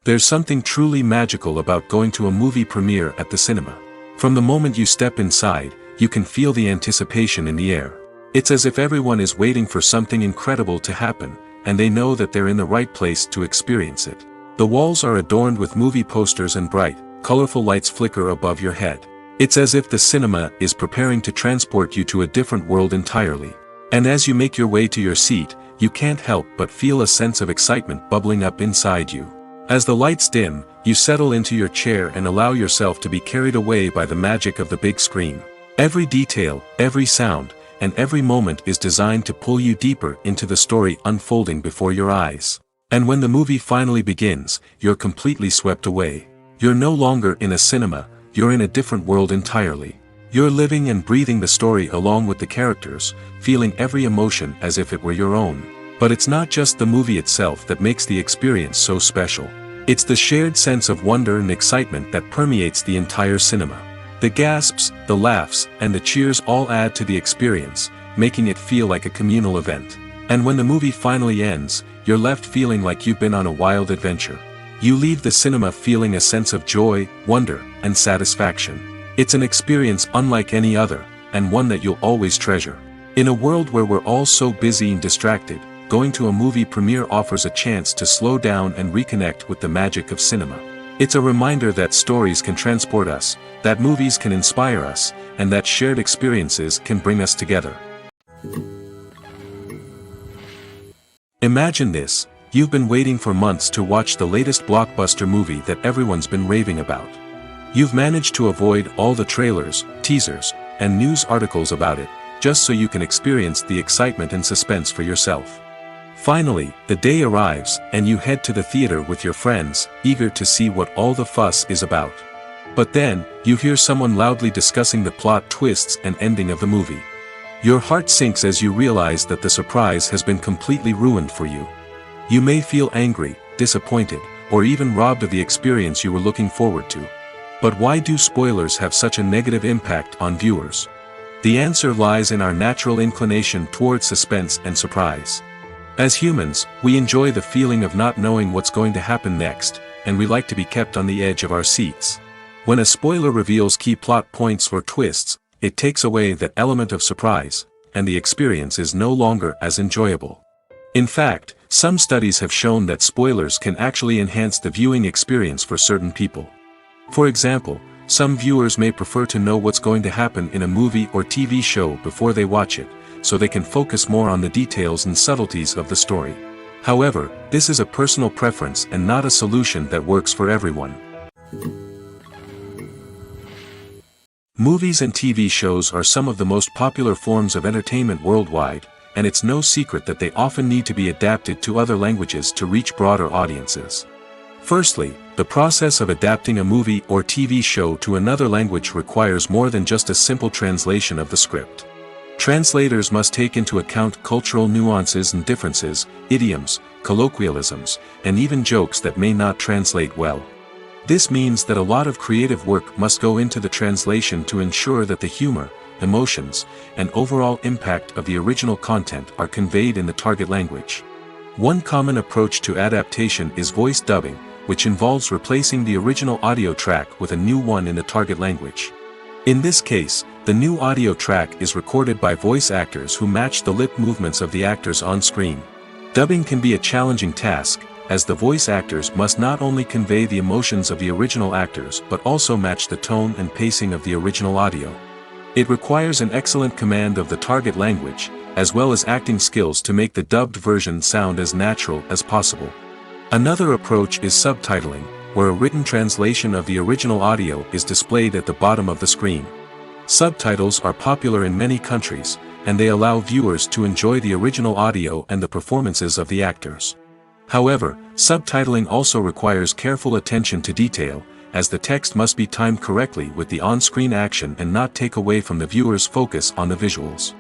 There's something truly magical about going to a movie premiere at the cinema. From the moment you step inside, you can feel the anticipation in the air. It's as if everyone is waiting for something incredible to happen, and they know that they're in the right place to experience it. The walls are adorned with movie posters and bright, colorful lights flicker above your head. It's as if the cinema is preparing to transport you to a different world entirely. And as you make your way to your seat, you can't help but feel a sense of excitement bubbling up inside you. As the lights dim, you settle into your chair and allow yourself to be carried away by the magic of the big screen. Every detail, every sound, and every moment is designed to pull you deeper into the story unfolding before your eyes. And when the movie finally begins, you're completely swept away. You're no longer in a cinema, you're in a different world entirely. You're living and breathing the story along with the characters, feeling every emotion as if it were your own. But it's not just the movie itself that makes the experience so special. It's the shared sense of wonder and excitement that permeates the entire cinema. The gasps, the laughs, and the cheers all add to the experience, making it feel like a communal event. And when the movie finally ends, you're left feeling like you've been on a wild adventure. You leave the cinema feeling a sense of joy, wonder, and satisfaction. It's an experience unlike any other, and one that you'll always treasure. In a world where we're all so busy and distracted, going to a movie premiere offers a chance to slow down and reconnect with the magic of cinema. It's a reminder that stories can transport us, that movies can inspire us, and that shared experiences can bring us together. Imagine this: you've been waiting for months to watch the latest blockbuster movie that everyone's been raving about. You've managed to avoid all the trailers, teasers, and news articles about it, just so you can experience the excitement and suspense for yourself. Finally, the day arrives, and you head to the theater with your friends, eager to see what all the fuss is about. But then, you hear someone loudly discussing the plot twists and ending of the movie. Your heart sinks as you realize that the surprise has been completely ruined for you. You may feel angry, disappointed, or even robbed of the experience you were looking forward to. But why do spoilers have such a negative impact on viewers? The answer lies in our natural inclination towards suspense and surprise. As humans, we enjoy the feeling of not knowing what's going to happen next, and we like to be kept on the edge of our seats. When a spoiler reveals key plot points or twists, it takes away that element of surprise, and the experience is no longer as enjoyable. In fact, some studies have shown that spoilers can actually enhance the viewing experience for certain people. For example, some viewers may prefer to know what's going to happen in a movie or TV show before they watch it, so they can focus more on the details and subtleties of the story. However, this is a personal preference and not a solution that works for everyone. Movies and TV shows are some of the most popular forms of entertainment worldwide, and it's no secret that they often need to be adapted to other languages to reach broader audiences. Firstly, the process of adapting a movie or TV show to another language requires more than just a simple translation of the script. Translators must take into account cultural nuances and differences, idioms, colloquialisms, and even jokes that may not translate well. This means that a lot of creative work must go into the translation to ensure that the humor, emotions, and overall impact of the original content are conveyed in the target language. One common approach to adaptation is voice dubbing, which involves replacing the original audio track with a new one in the target language. In this case, the new audio track is recorded by voice actors who match the lip movements of the actors on screen. Dubbing can be a challenging task, as the voice actors must not only convey the emotions of the original actors but also match the tone and pacing of the original audio. It requires an excellent command of the target language, as well as acting skills to make the dubbed version sound as natural as possible. Another approach is subtitling, where a written translation of the original audio is displayed at the bottom of the screen. Subtitles are popular in many countries, and they allow viewers to enjoy the original audio and the performances of the actors. However, subtitling also requires careful attention to detail, as the text must be timed correctly with the on-screen action and not take away from the viewer's focus on the visuals.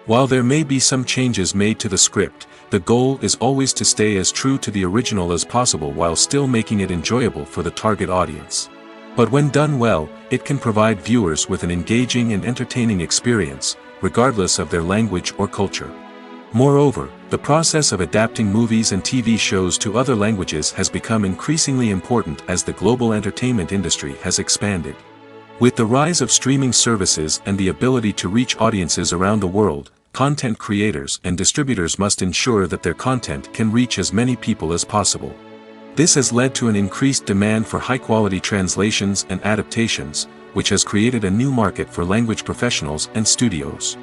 While there may be some changes made to the script, the goal is always to stay as true to the original as possible while still making it enjoyable for the target audience. But when done well, it can provide viewers with an engaging and entertaining experience, regardless of their language or culture. Moreover, the process of adapting movies and TV shows to other languages has become increasingly important as the global entertainment industry has expanded. With the rise of streaming services and the ability to reach audiences around the world, content creators and distributors must ensure that their content can reach as many people as possible. This has led to an increased demand for high-quality translations and adaptations, which has created a new market for language professionals and studios.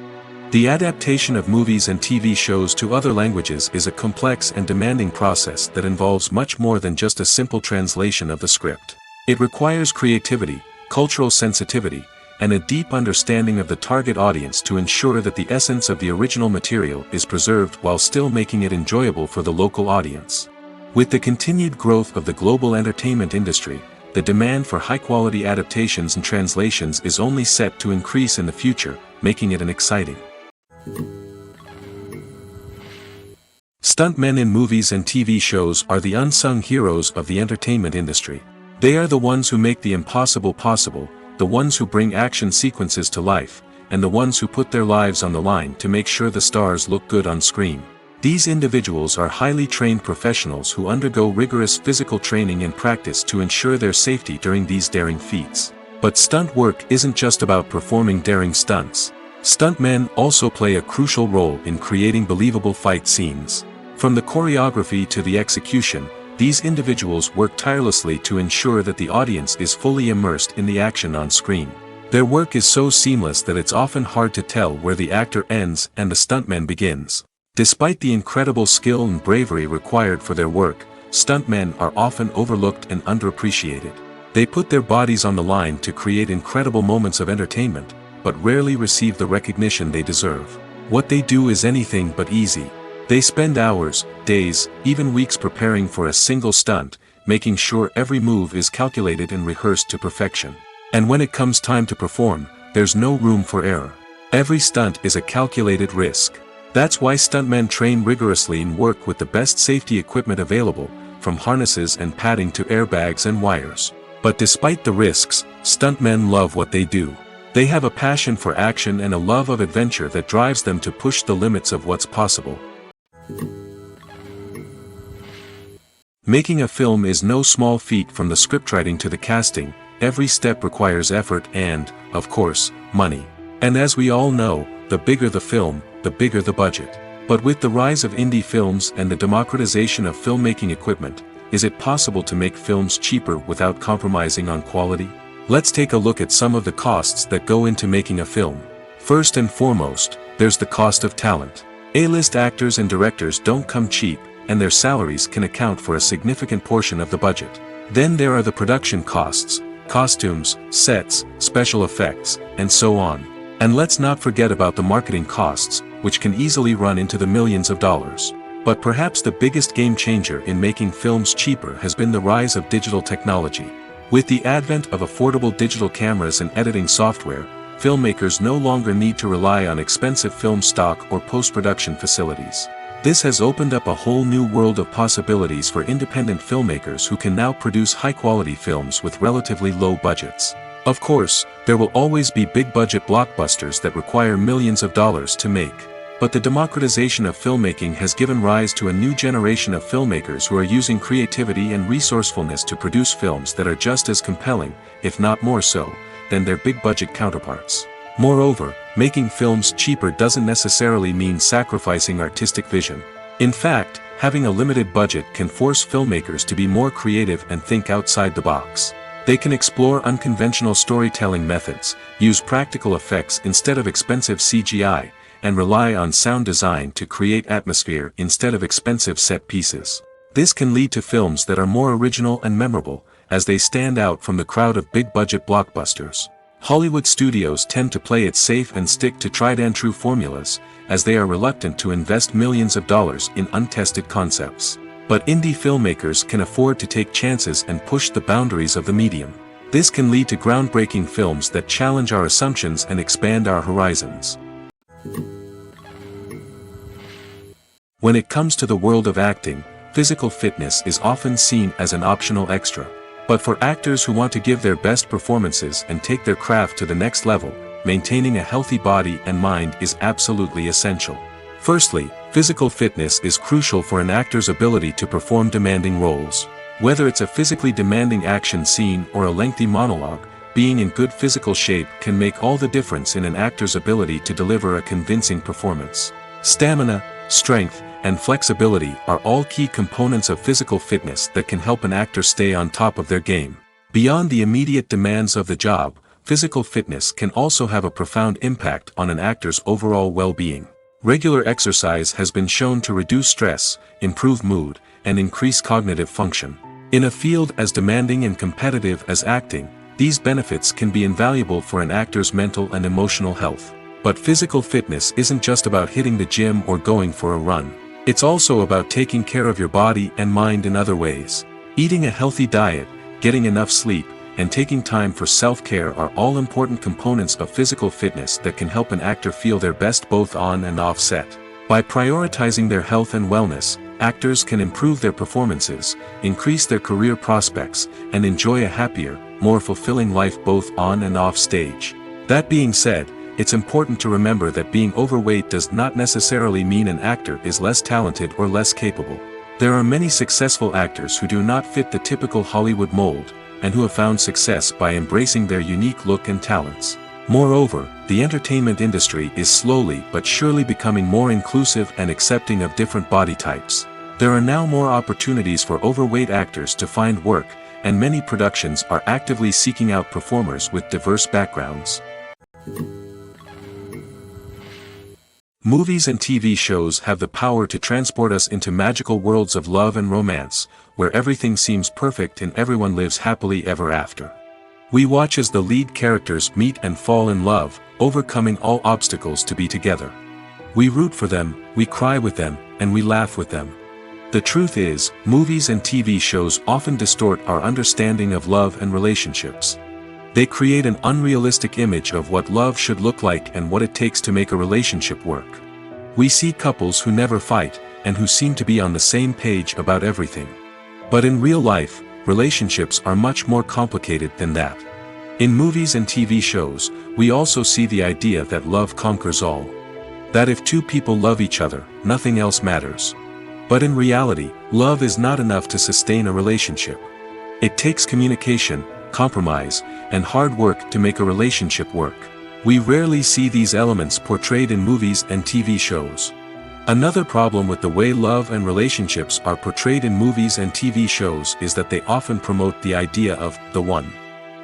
The adaptation of movies and TV shows to other languages is a complex and demanding process that involves much more than just a simple translation of the script. It requires creativity, cultural sensitivity, and a deep understanding of the target audience to ensure that the essence of the original material is preserved while still making it enjoyable for the local audience. With the continued growth of the global entertainment industry, the demand for high-quality adaptations and translations is only set to increase in the future, making it an exciting. Stuntmen in movies and TV shows are the unsung heroes of the entertainment industry. They are the ones who make the impossible possible, the ones who bring action sequences to life, and the ones who put their lives on the line to make sure the stars look good on screen. These individuals are highly trained professionals who undergo rigorous physical training and practice to ensure their safety during these daring feats. But stunt work isn't just about performing daring stunts. Stuntmen also play a crucial role in creating believable fight scenes. From the choreography to the execution, these individuals work tirelessly to ensure that the audience is fully immersed in the action on screen. Their work is so seamless that it's often hard to tell where the actor ends and the stuntman begins. Despite the incredible skill and bravery required for their work, stuntmen are often overlooked and underappreciated. They put their bodies on the line to create incredible moments of entertainment, but rarely receive the recognition they deserve. What they do is anything but easy. They spend hours, days, even weeks preparing for a single stunt, making sure every move is calculated and rehearsed to perfection. And when it comes time to perform, there's no room for error. Every stunt is a calculated risk. That's why stuntmen train rigorously and work with the best safety equipment available, from harnesses and padding to airbags and wires. But despite the risks, stuntmen love what they do. They have a passion for action and a love of adventure that drives them to push the limits of what's possible. Making a film is no small feat. From the scriptwriting to the casting, every step requires effort and, of course, money. And as we all know, the bigger the film, the bigger the budget. But with the rise of indie films and the democratization of filmmaking equipment, is it possible to make films cheaper without compromising on quality? Let's take a look at some of the costs that go into making a film. First and foremost, there's the cost of talent. A-list actors and directors don't come cheap, and their salaries can account for a significant portion of the budget. Then there are the production costs, costumes, sets, special effects, and so on. And let's not forget about the marketing costs, which can easily run into the millions of dollars. But perhaps the biggest game changer in making films cheaper has been the rise of digital technology. With the advent of affordable digital cameras and editing software, filmmakers no longer need to rely on expensive film stock or post-production facilities. This has opened up a whole new world of possibilities for independent filmmakers who can now produce high-quality films with relatively low budgets. Of course, there will always be big-budget blockbusters that require millions of dollars to make. But the democratization of filmmaking has given rise to a new generation of filmmakers who are using creativity and resourcefulness to produce films that are just as compelling, if not more so, than their big-budget counterparts. Moreover, making films cheaper doesn't necessarily mean sacrificing artistic vision. In fact, having a limited budget can force filmmakers to be more creative and think outside the box. They can explore unconventional storytelling methods, use practical effects instead of expensive CGI, and rely on sound design to create atmosphere instead of expensive set pieces. This can lead to films that are more original and memorable, as they stand out from the crowd of big-budget blockbusters. Hollywood studios tend to play it safe and stick to tried-and-true formulas, as they are reluctant to invest millions of dollars in untested concepts. But indie filmmakers can afford to take chances and push the boundaries of the medium. This can lead to groundbreaking films that challenge our assumptions and expand our horizons. When it comes to the world of acting, physical fitness is often seen as an optional extra. But for actors who want to give their best performances and take their craft to the next level, maintaining a healthy body and mind is absolutely essential. Firstly, physical fitness is crucial for an actor's ability to perform demanding roles. Whether it's a physically demanding action scene or a lengthy monologue, being in good physical shape can make all the difference in an actor's ability to deliver a convincing performance. Stamina, strength, and flexibility are all key components of physical fitness that can help an actor stay on top of their game. Beyond the immediate demands of the job, physical fitness can also have a profound impact on an actor's overall well-being. Regular exercise has been shown to reduce stress, improve mood, and increase cognitive function. In a field as demanding and competitive as acting, these benefits can be invaluable for an actor's mental and emotional health. But physical fitness isn't just about hitting the gym or going for a run. It's also about taking care of your body and mind in other ways. Eating a healthy diet, getting enough sleep, and taking time for self-care are all important components of physical fitness that can help an actor feel their best both on and off set. By prioritizing their health and wellness, actors can improve their performances, increase their career prospects, and enjoy a happier, more fulfilling life both on and off stage. That being said, it's important to remember that being overweight does not necessarily mean an actor is less talented or less capable. There are many successful actors who do not fit the typical Hollywood mold, and who have found success by embracing their unique look and talents. Moreover, the entertainment industry is slowly but surely becoming more inclusive and accepting of different body types. There are now more opportunities for overweight actors to find work, and many productions are actively seeking out performers with diverse backgrounds. Movies and TV shows have the power to transport us into magical worlds of love and romance, where everything seems perfect and everyone lives happily ever after. We watch as the lead characters meet and fall in love, overcoming all obstacles to be together. We root for them, we cry with them, and we laugh with them. The truth is, movies and TV shows often distort our understanding of love and relationships. They create an unrealistic image of what love should look like and what it takes to make a relationship work. We see couples who never fight, and who seem to be on the same page about everything. But in real life, relationships are much more complicated than that. In movies and TV shows, we also see the idea that love conquers all. That if two people love each other, nothing else matters. But in reality, love is not enough to sustain a relationship. It takes communication, compromise, and hard work to make a relationship work. We rarely see these elements portrayed in movies and TV shows. Another problem with the way love and relationships are portrayed in movies and TV shows is that they often promote the idea of the one.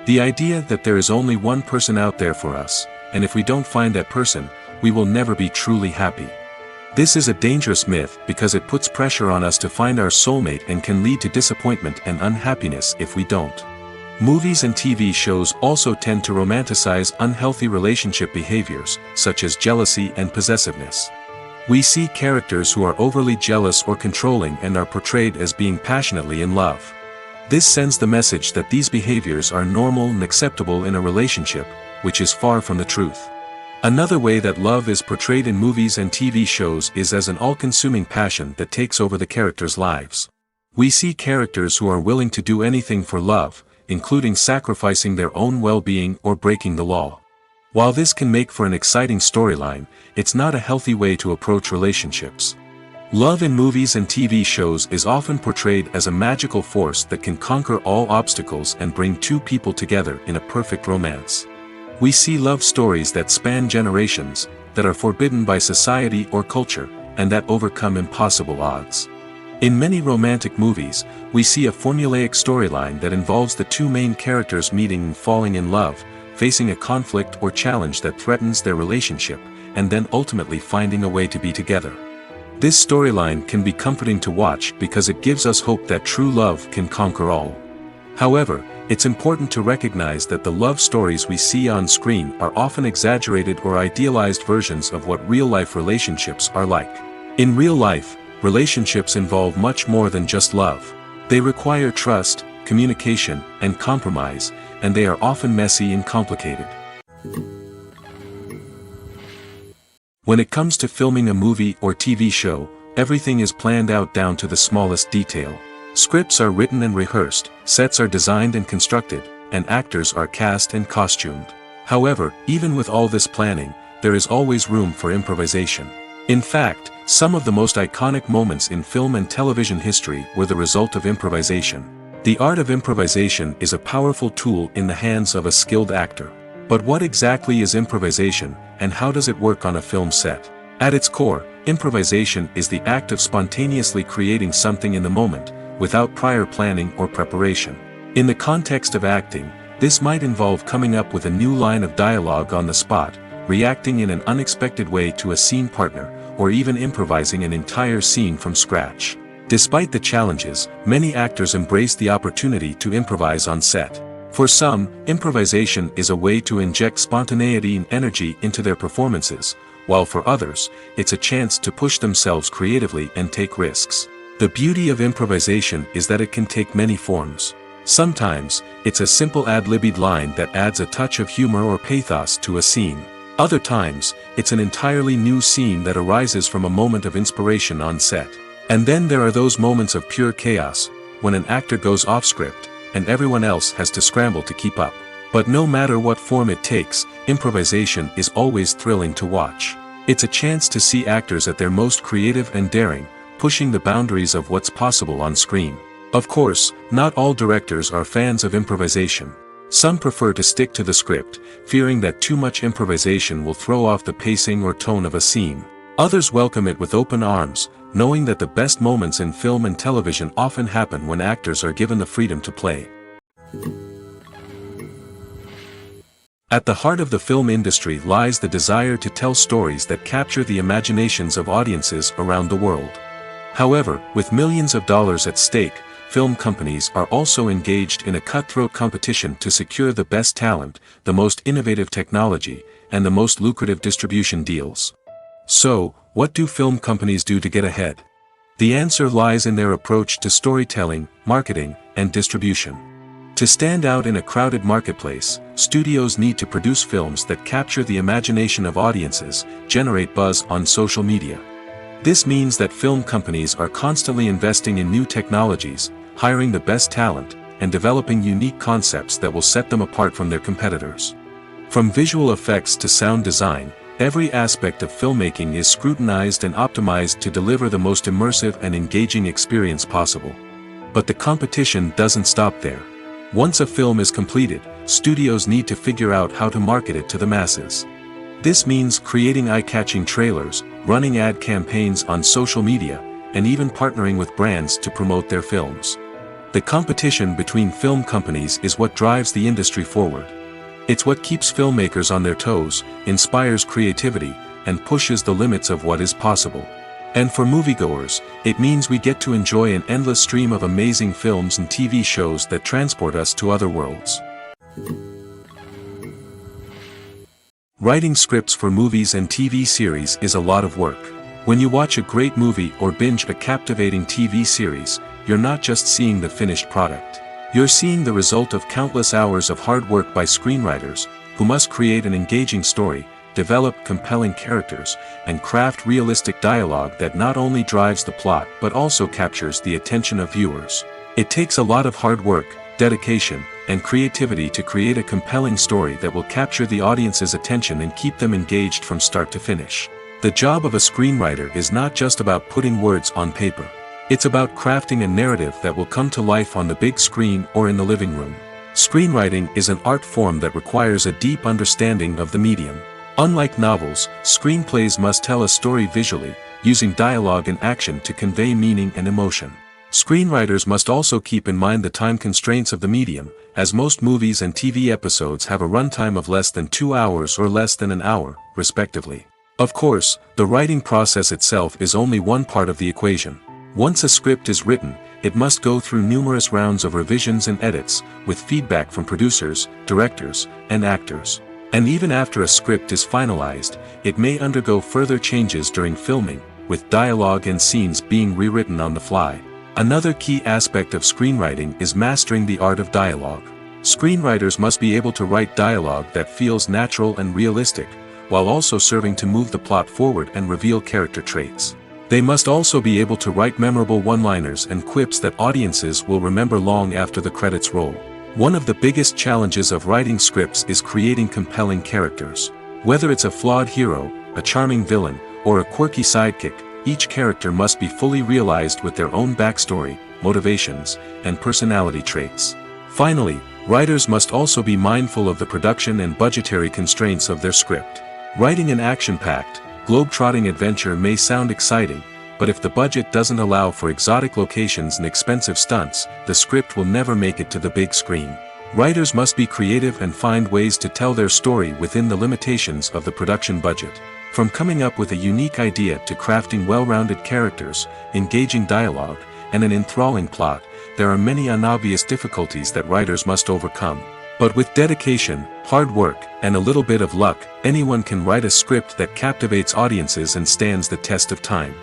The idea that there is only one person out there for us, and if we don't find that person, we will never be truly happy. This is a dangerous myth because it puts pressure on us to find our soulmate and can lead to disappointment and unhappiness if we don't. Movies and TV shows also tend to romanticize unhealthy relationship behaviors, such as jealousy and possessiveness. We see characters who are overly jealous or controlling and are portrayed as being passionately in love. This sends the message that these behaviors are normal and acceptable in a relationship, which is far from the truth. Another way that love is portrayed in movies and TV shows is as an all-consuming passion that takes over the characters' lives. We see characters who are willing to do anything for love, including sacrificing their own well-being or breaking the law. While this can make for an exciting storyline, it's not a healthy way to approach relationships. Love in movies and TV shows is often portrayed as a magical force that can conquer all obstacles and bring two people together in a perfect romance. We see love stories that span generations, that are forbidden by society or culture, and that overcome impossible odds. In many romantic movies, we see a formulaic storyline that involves the two main characters meeting and falling in love, facing a conflict or challenge that threatens their relationship, and then ultimately finding a way to be together. This storyline can be comforting to watch because it gives us hope that true love can conquer all. However, it's important to recognize that the love stories we see on screen are often exaggerated or idealized versions of what real-life relationships are like. In real life, relationships involve much more than just love. They require trust, communication, and compromise, and they are often messy and complicated. When it comes to filming a movie or TV show, everything is planned out down to the smallest detail. Scripts are written and rehearsed, sets are designed and constructed, and actors are cast and costumed. However, even with all this planning, there is always room for improvisation. In fact, some of the most iconic moments in film and television history were the result of improvisation. The art of improvisation is a powerful tool in the hands of a skilled actor. But what exactly is improvisation, and how does it work on a film set? At its core, improvisation is the act of spontaneously creating something in the moment, without prior planning or preparation. In the context of acting, this might involve coming up with a new line of dialogue on the spot, reacting in an unexpected way to a scene partner, or even improvising an entire scene from scratch. Despite the challenges, many actors embrace the opportunity to improvise on set. For some, improvisation is a way to inject spontaneity and energy into their performances, while for others, it's a chance to push themselves creatively and take risks. The beauty of improvisation is that it can take many forms. Sometimes, it's a simple ad-libbed line that adds a touch of humor or pathos to a scene. Other times, it's an entirely new scene that arises from a moment of inspiration on set. And then there are those moments of pure chaos, when an actor goes off script, and everyone else has to scramble to keep up. But no matter what form it takes, improvisation is always thrilling to watch. It's a chance to see actors at their most creative and daring, pushing the boundaries of what's possible on screen. Of course, not all directors are fans of improvisation. Some prefer to stick to the script, fearing that too much improvisation will throw off the pacing or tone of a scene. Others welcome it with open arms, knowing that the best moments in film and television often happen when actors are given the freedom to play. At the heart of the film industry lies the desire to tell stories that capture the imaginations of audiences around the world. However, with millions of dollars at stake, film companies are also engaged in a cutthroat competition to secure the best talent, the most innovative technology, and the most lucrative distribution deals. So, what do film companies do to get ahead? The answer lies in their approach to storytelling, marketing, and distribution. To stand out in a crowded marketplace, studios need to produce films that capture the imagination of audiences, generate buzz on social media. This means that film companies are constantly investing in new technologies, hiring the best talent, and developing unique concepts that will set them apart from their competitors. From visual effects to sound design, every aspect of filmmaking is scrutinized and optimized to deliver the most immersive and engaging experience possible. But the competition doesn't stop there. Once a film is completed, studios need to figure out how to market it to the masses. This means creating eye-catching trailers, running ad campaigns on social media, and even partnering with brands to promote their films. The competition between film companies is what drives the industry forward. It's what keeps filmmakers on their toes, inspires creativity, and pushes the limits of what is possible. And for moviegoers, it means we get to enjoy an endless stream of amazing films and TV shows that transport us to other worlds. Writing scripts for movies and TV series is a lot of work. When you watch a great movie or binge a captivating TV series, you're not just seeing the finished product. You're seeing the result of countless hours of hard work by screenwriters, who must create an engaging story, develop compelling characters, and craft realistic dialogue that not only drives the plot but also captures the attention of viewers. It takes a lot of hard work, dedication, and creativity to create a compelling story that will capture the audience's attention and keep them engaged from start to finish. The job of a screenwriter is not just about putting words on paper. It's about crafting a narrative that will come to life on the big screen or in the living room. Screenwriting is an art form that requires a deep understanding of the medium. Unlike novels, screenplays must tell a story visually, using dialogue and action to convey meaning and emotion. Screenwriters must also keep in mind the time constraints of the medium, as most movies and TV episodes have a runtime of less than 2 hours or less than an hour, respectively. Of course, the writing process itself is only one part of the equation. Once a script is written, it must go through numerous rounds of revisions and edits, with feedback from producers, directors, and actors. And even after a script is finalized, it may undergo further changes during filming, with dialogue and scenes being rewritten on the fly. Another key aspect of screenwriting is mastering the art of dialogue. Screenwriters must be able to write dialogue that feels natural and realistic, while also serving to move the plot forward and reveal character traits. They must also be able to write memorable one-liners and quips that audiences will remember long after the credits roll. One of the biggest challenges of writing scripts is creating compelling characters. Whether it's a flawed hero, a charming villain, or a quirky sidekick, each character must be fully realized with their own backstory, motivations, and personality traits. Finally, writers must also be mindful of the production and budgetary constraints of their script. Writing an action-packed, globe-trotting adventure may sound exciting, but if the budget doesn't allow for exotic locations and expensive stunts, the script will never make it to the big screen. Writers must be creative and find ways to tell their story within the limitations of the production budget. From coming up with a unique idea to crafting well-rounded characters, engaging dialogue, and an enthralling plot, there are many unobvious difficulties that writers must overcome. But with dedication, hard work, and a little bit of luck, anyone can write a script that captivates audiences and stands the test of time.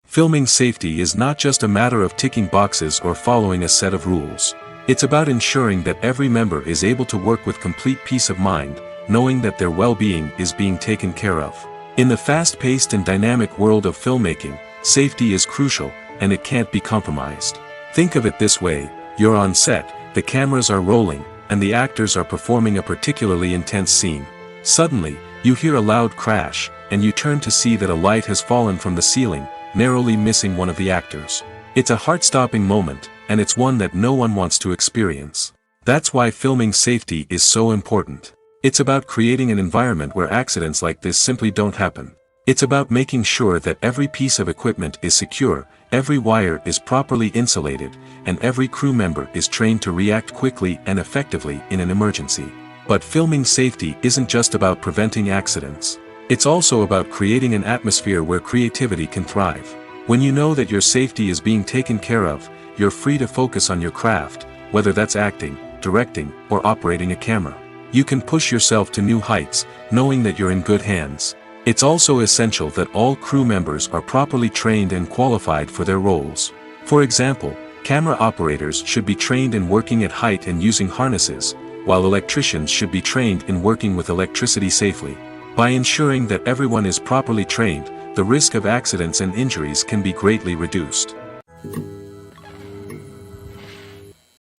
Filming safety is not just a matter of ticking boxes or following a set of rules. It's about ensuring that every member is able to work with complete peace of mind, knowing that their well-being is being taken care of. In the fast-paced and dynamic world of filmmaking, safety is crucial, and it can't be compromised. Think of it this way: you're on set, the cameras are rolling, and the actors are performing a particularly intense scene. Suddenly, you hear a loud crash, and you turn to see that a light has fallen from the ceiling, narrowly missing one of the actors. It's a heart-stopping moment, and it's one that no one wants to experience. That's why filming safety is so important. It's about creating an environment where accidents like this simply don't happen. It's about making sure that every piece of equipment is secure, every wire is properly insulated, and every crew member is trained to react quickly and effectively in an emergency. But filming safety isn't just about preventing accidents. It's also about creating an atmosphere where creativity can thrive. When you know that your safety is being taken care of, you're free to focus on your craft, whether that's acting, directing, or operating a camera. You can push yourself to new heights, knowing that you're in good hands. It's also essential that all crew members are properly trained and qualified for their roles. For example, camera operators should be trained in working at height and using harnesses, while electricians should be trained in working with electricity safely. By ensuring that everyone is properly trained, the risk of accidents and injuries can be greatly reduced.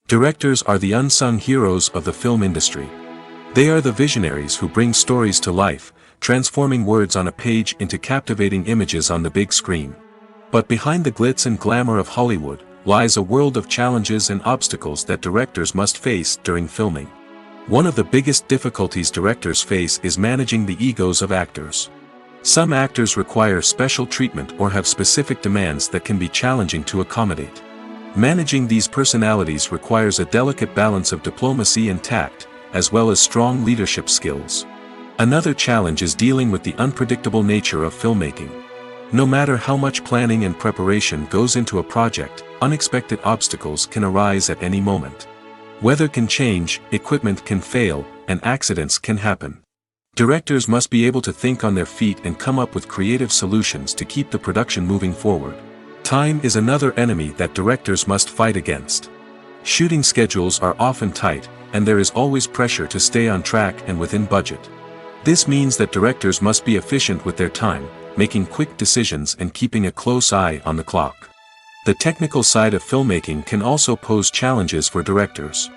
Directors are the unsung heroes of the film industry. They are the visionaries who bring stories to life, transforming words on a page into captivating images on the big screen. But behind the glitz and glamour of Hollywood lies a world of challenges and obstacles that directors must face during filming. One of the biggest difficulties directors face is managing the egos of actors. Some actors require special treatment or have specific demands that can be challenging to accommodate. Managing these personalities requires a delicate balance of diplomacy and tact, as well as strong leadership skills. Another challenge is dealing with the unpredictable nature of filmmaking. No matter how much planning and preparation goes into a project, unexpected obstacles can arise at any moment. Weather can change, equipment can fail, and accidents can happen. Directors must be able to think on their feet and come up with creative solutions to keep the production moving forward. Time is another enemy that directors must fight against. Shooting schedules are often tight, and there is always pressure to stay on track and within budget. This means that directors must be efficient with their time, making quick decisions and keeping a close eye on the clock. The technical side of filmmaking can also pose challenges for directors.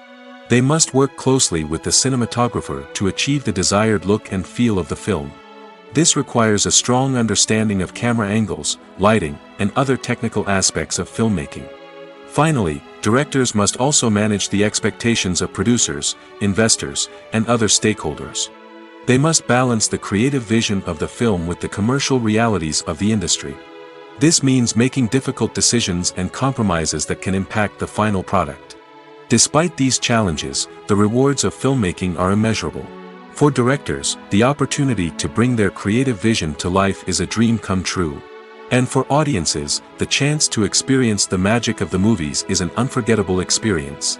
They must work closely with the cinematographer to achieve the desired look and feel of the film. This requires a strong understanding of camera angles, lighting, and other technical aspects of filmmaking. Finally, directors must also manage the expectations of producers, investors, and other stakeholders. They must balance the creative vision of the film with the commercial realities of the industry. This means making difficult decisions and compromises that can impact the final product. Despite these challenges, the rewards of filmmaking are immeasurable. For directors, the opportunity to bring their creative vision to life is a dream come true. And for audiences, the chance to experience the magic of the movies is an unforgettable experience.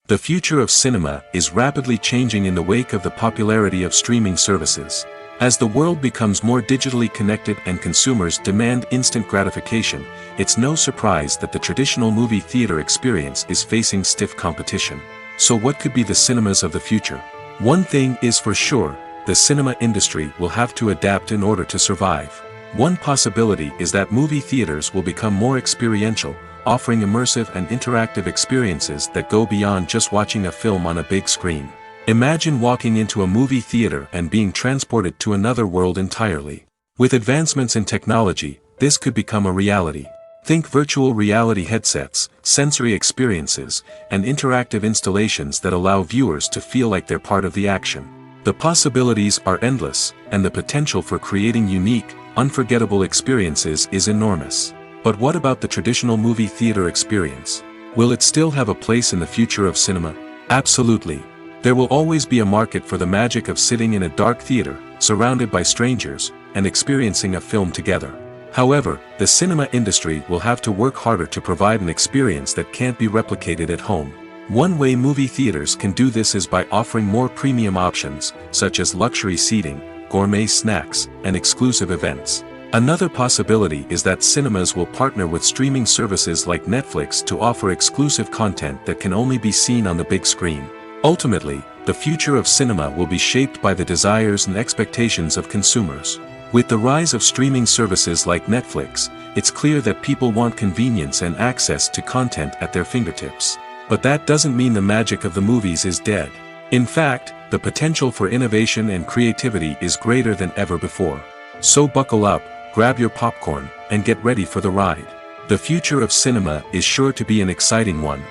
The future of cinema is rapidly changing in the wake of the popularity of streaming services. As the world becomes more digitally connected and consumers demand instant gratification, it's no surprise that the traditional movie theater experience is facing stiff competition. So what could be the cinemas of the future? One thing is for sure, the cinema industry will have to adapt in order to survive. One possibility is that movie theaters will become more experiential, offering immersive and interactive experiences that go beyond just watching a film on a big screen. Imagine walking into a movie theater and being transported to another world entirely. With advancements in technology, this could become a reality. Think virtual reality headsets, sensory experiences, and interactive installations that allow viewers to feel like they're part of the action. The possibilities are endless, and the potential for creating unique, unforgettable experiences is enormous. But what about the traditional movie theater experience? Will it still have a place in the future of cinema? Absolutely. There will always be a market for the magic of sitting in a dark theater, surrounded by strangers, and experiencing a film together. However, the cinema industry will have to work harder to provide an experience that can't be replicated at home. One way movie theaters can do this is by offering more premium options, such as luxury seating, gourmet snacks, and exclusive events. Another possibility is that cinemas will partner with streaming services like Netflix to offer exclusive content that can only be seen on the big screen. Ultimately, the future of cinema will be shaped by the desires and expectations of consumers. With the rise of streaming services like Netflix, it's clear that people want convenience and access to content at their fingertips. But that doesn't mean the magic of the movies is dead. In fact, the potential for innovation and creativity is greater than ever before. So buckle up, grab your popcorn, and get ready for the ride. The future of cinema is sure to be an exciting one.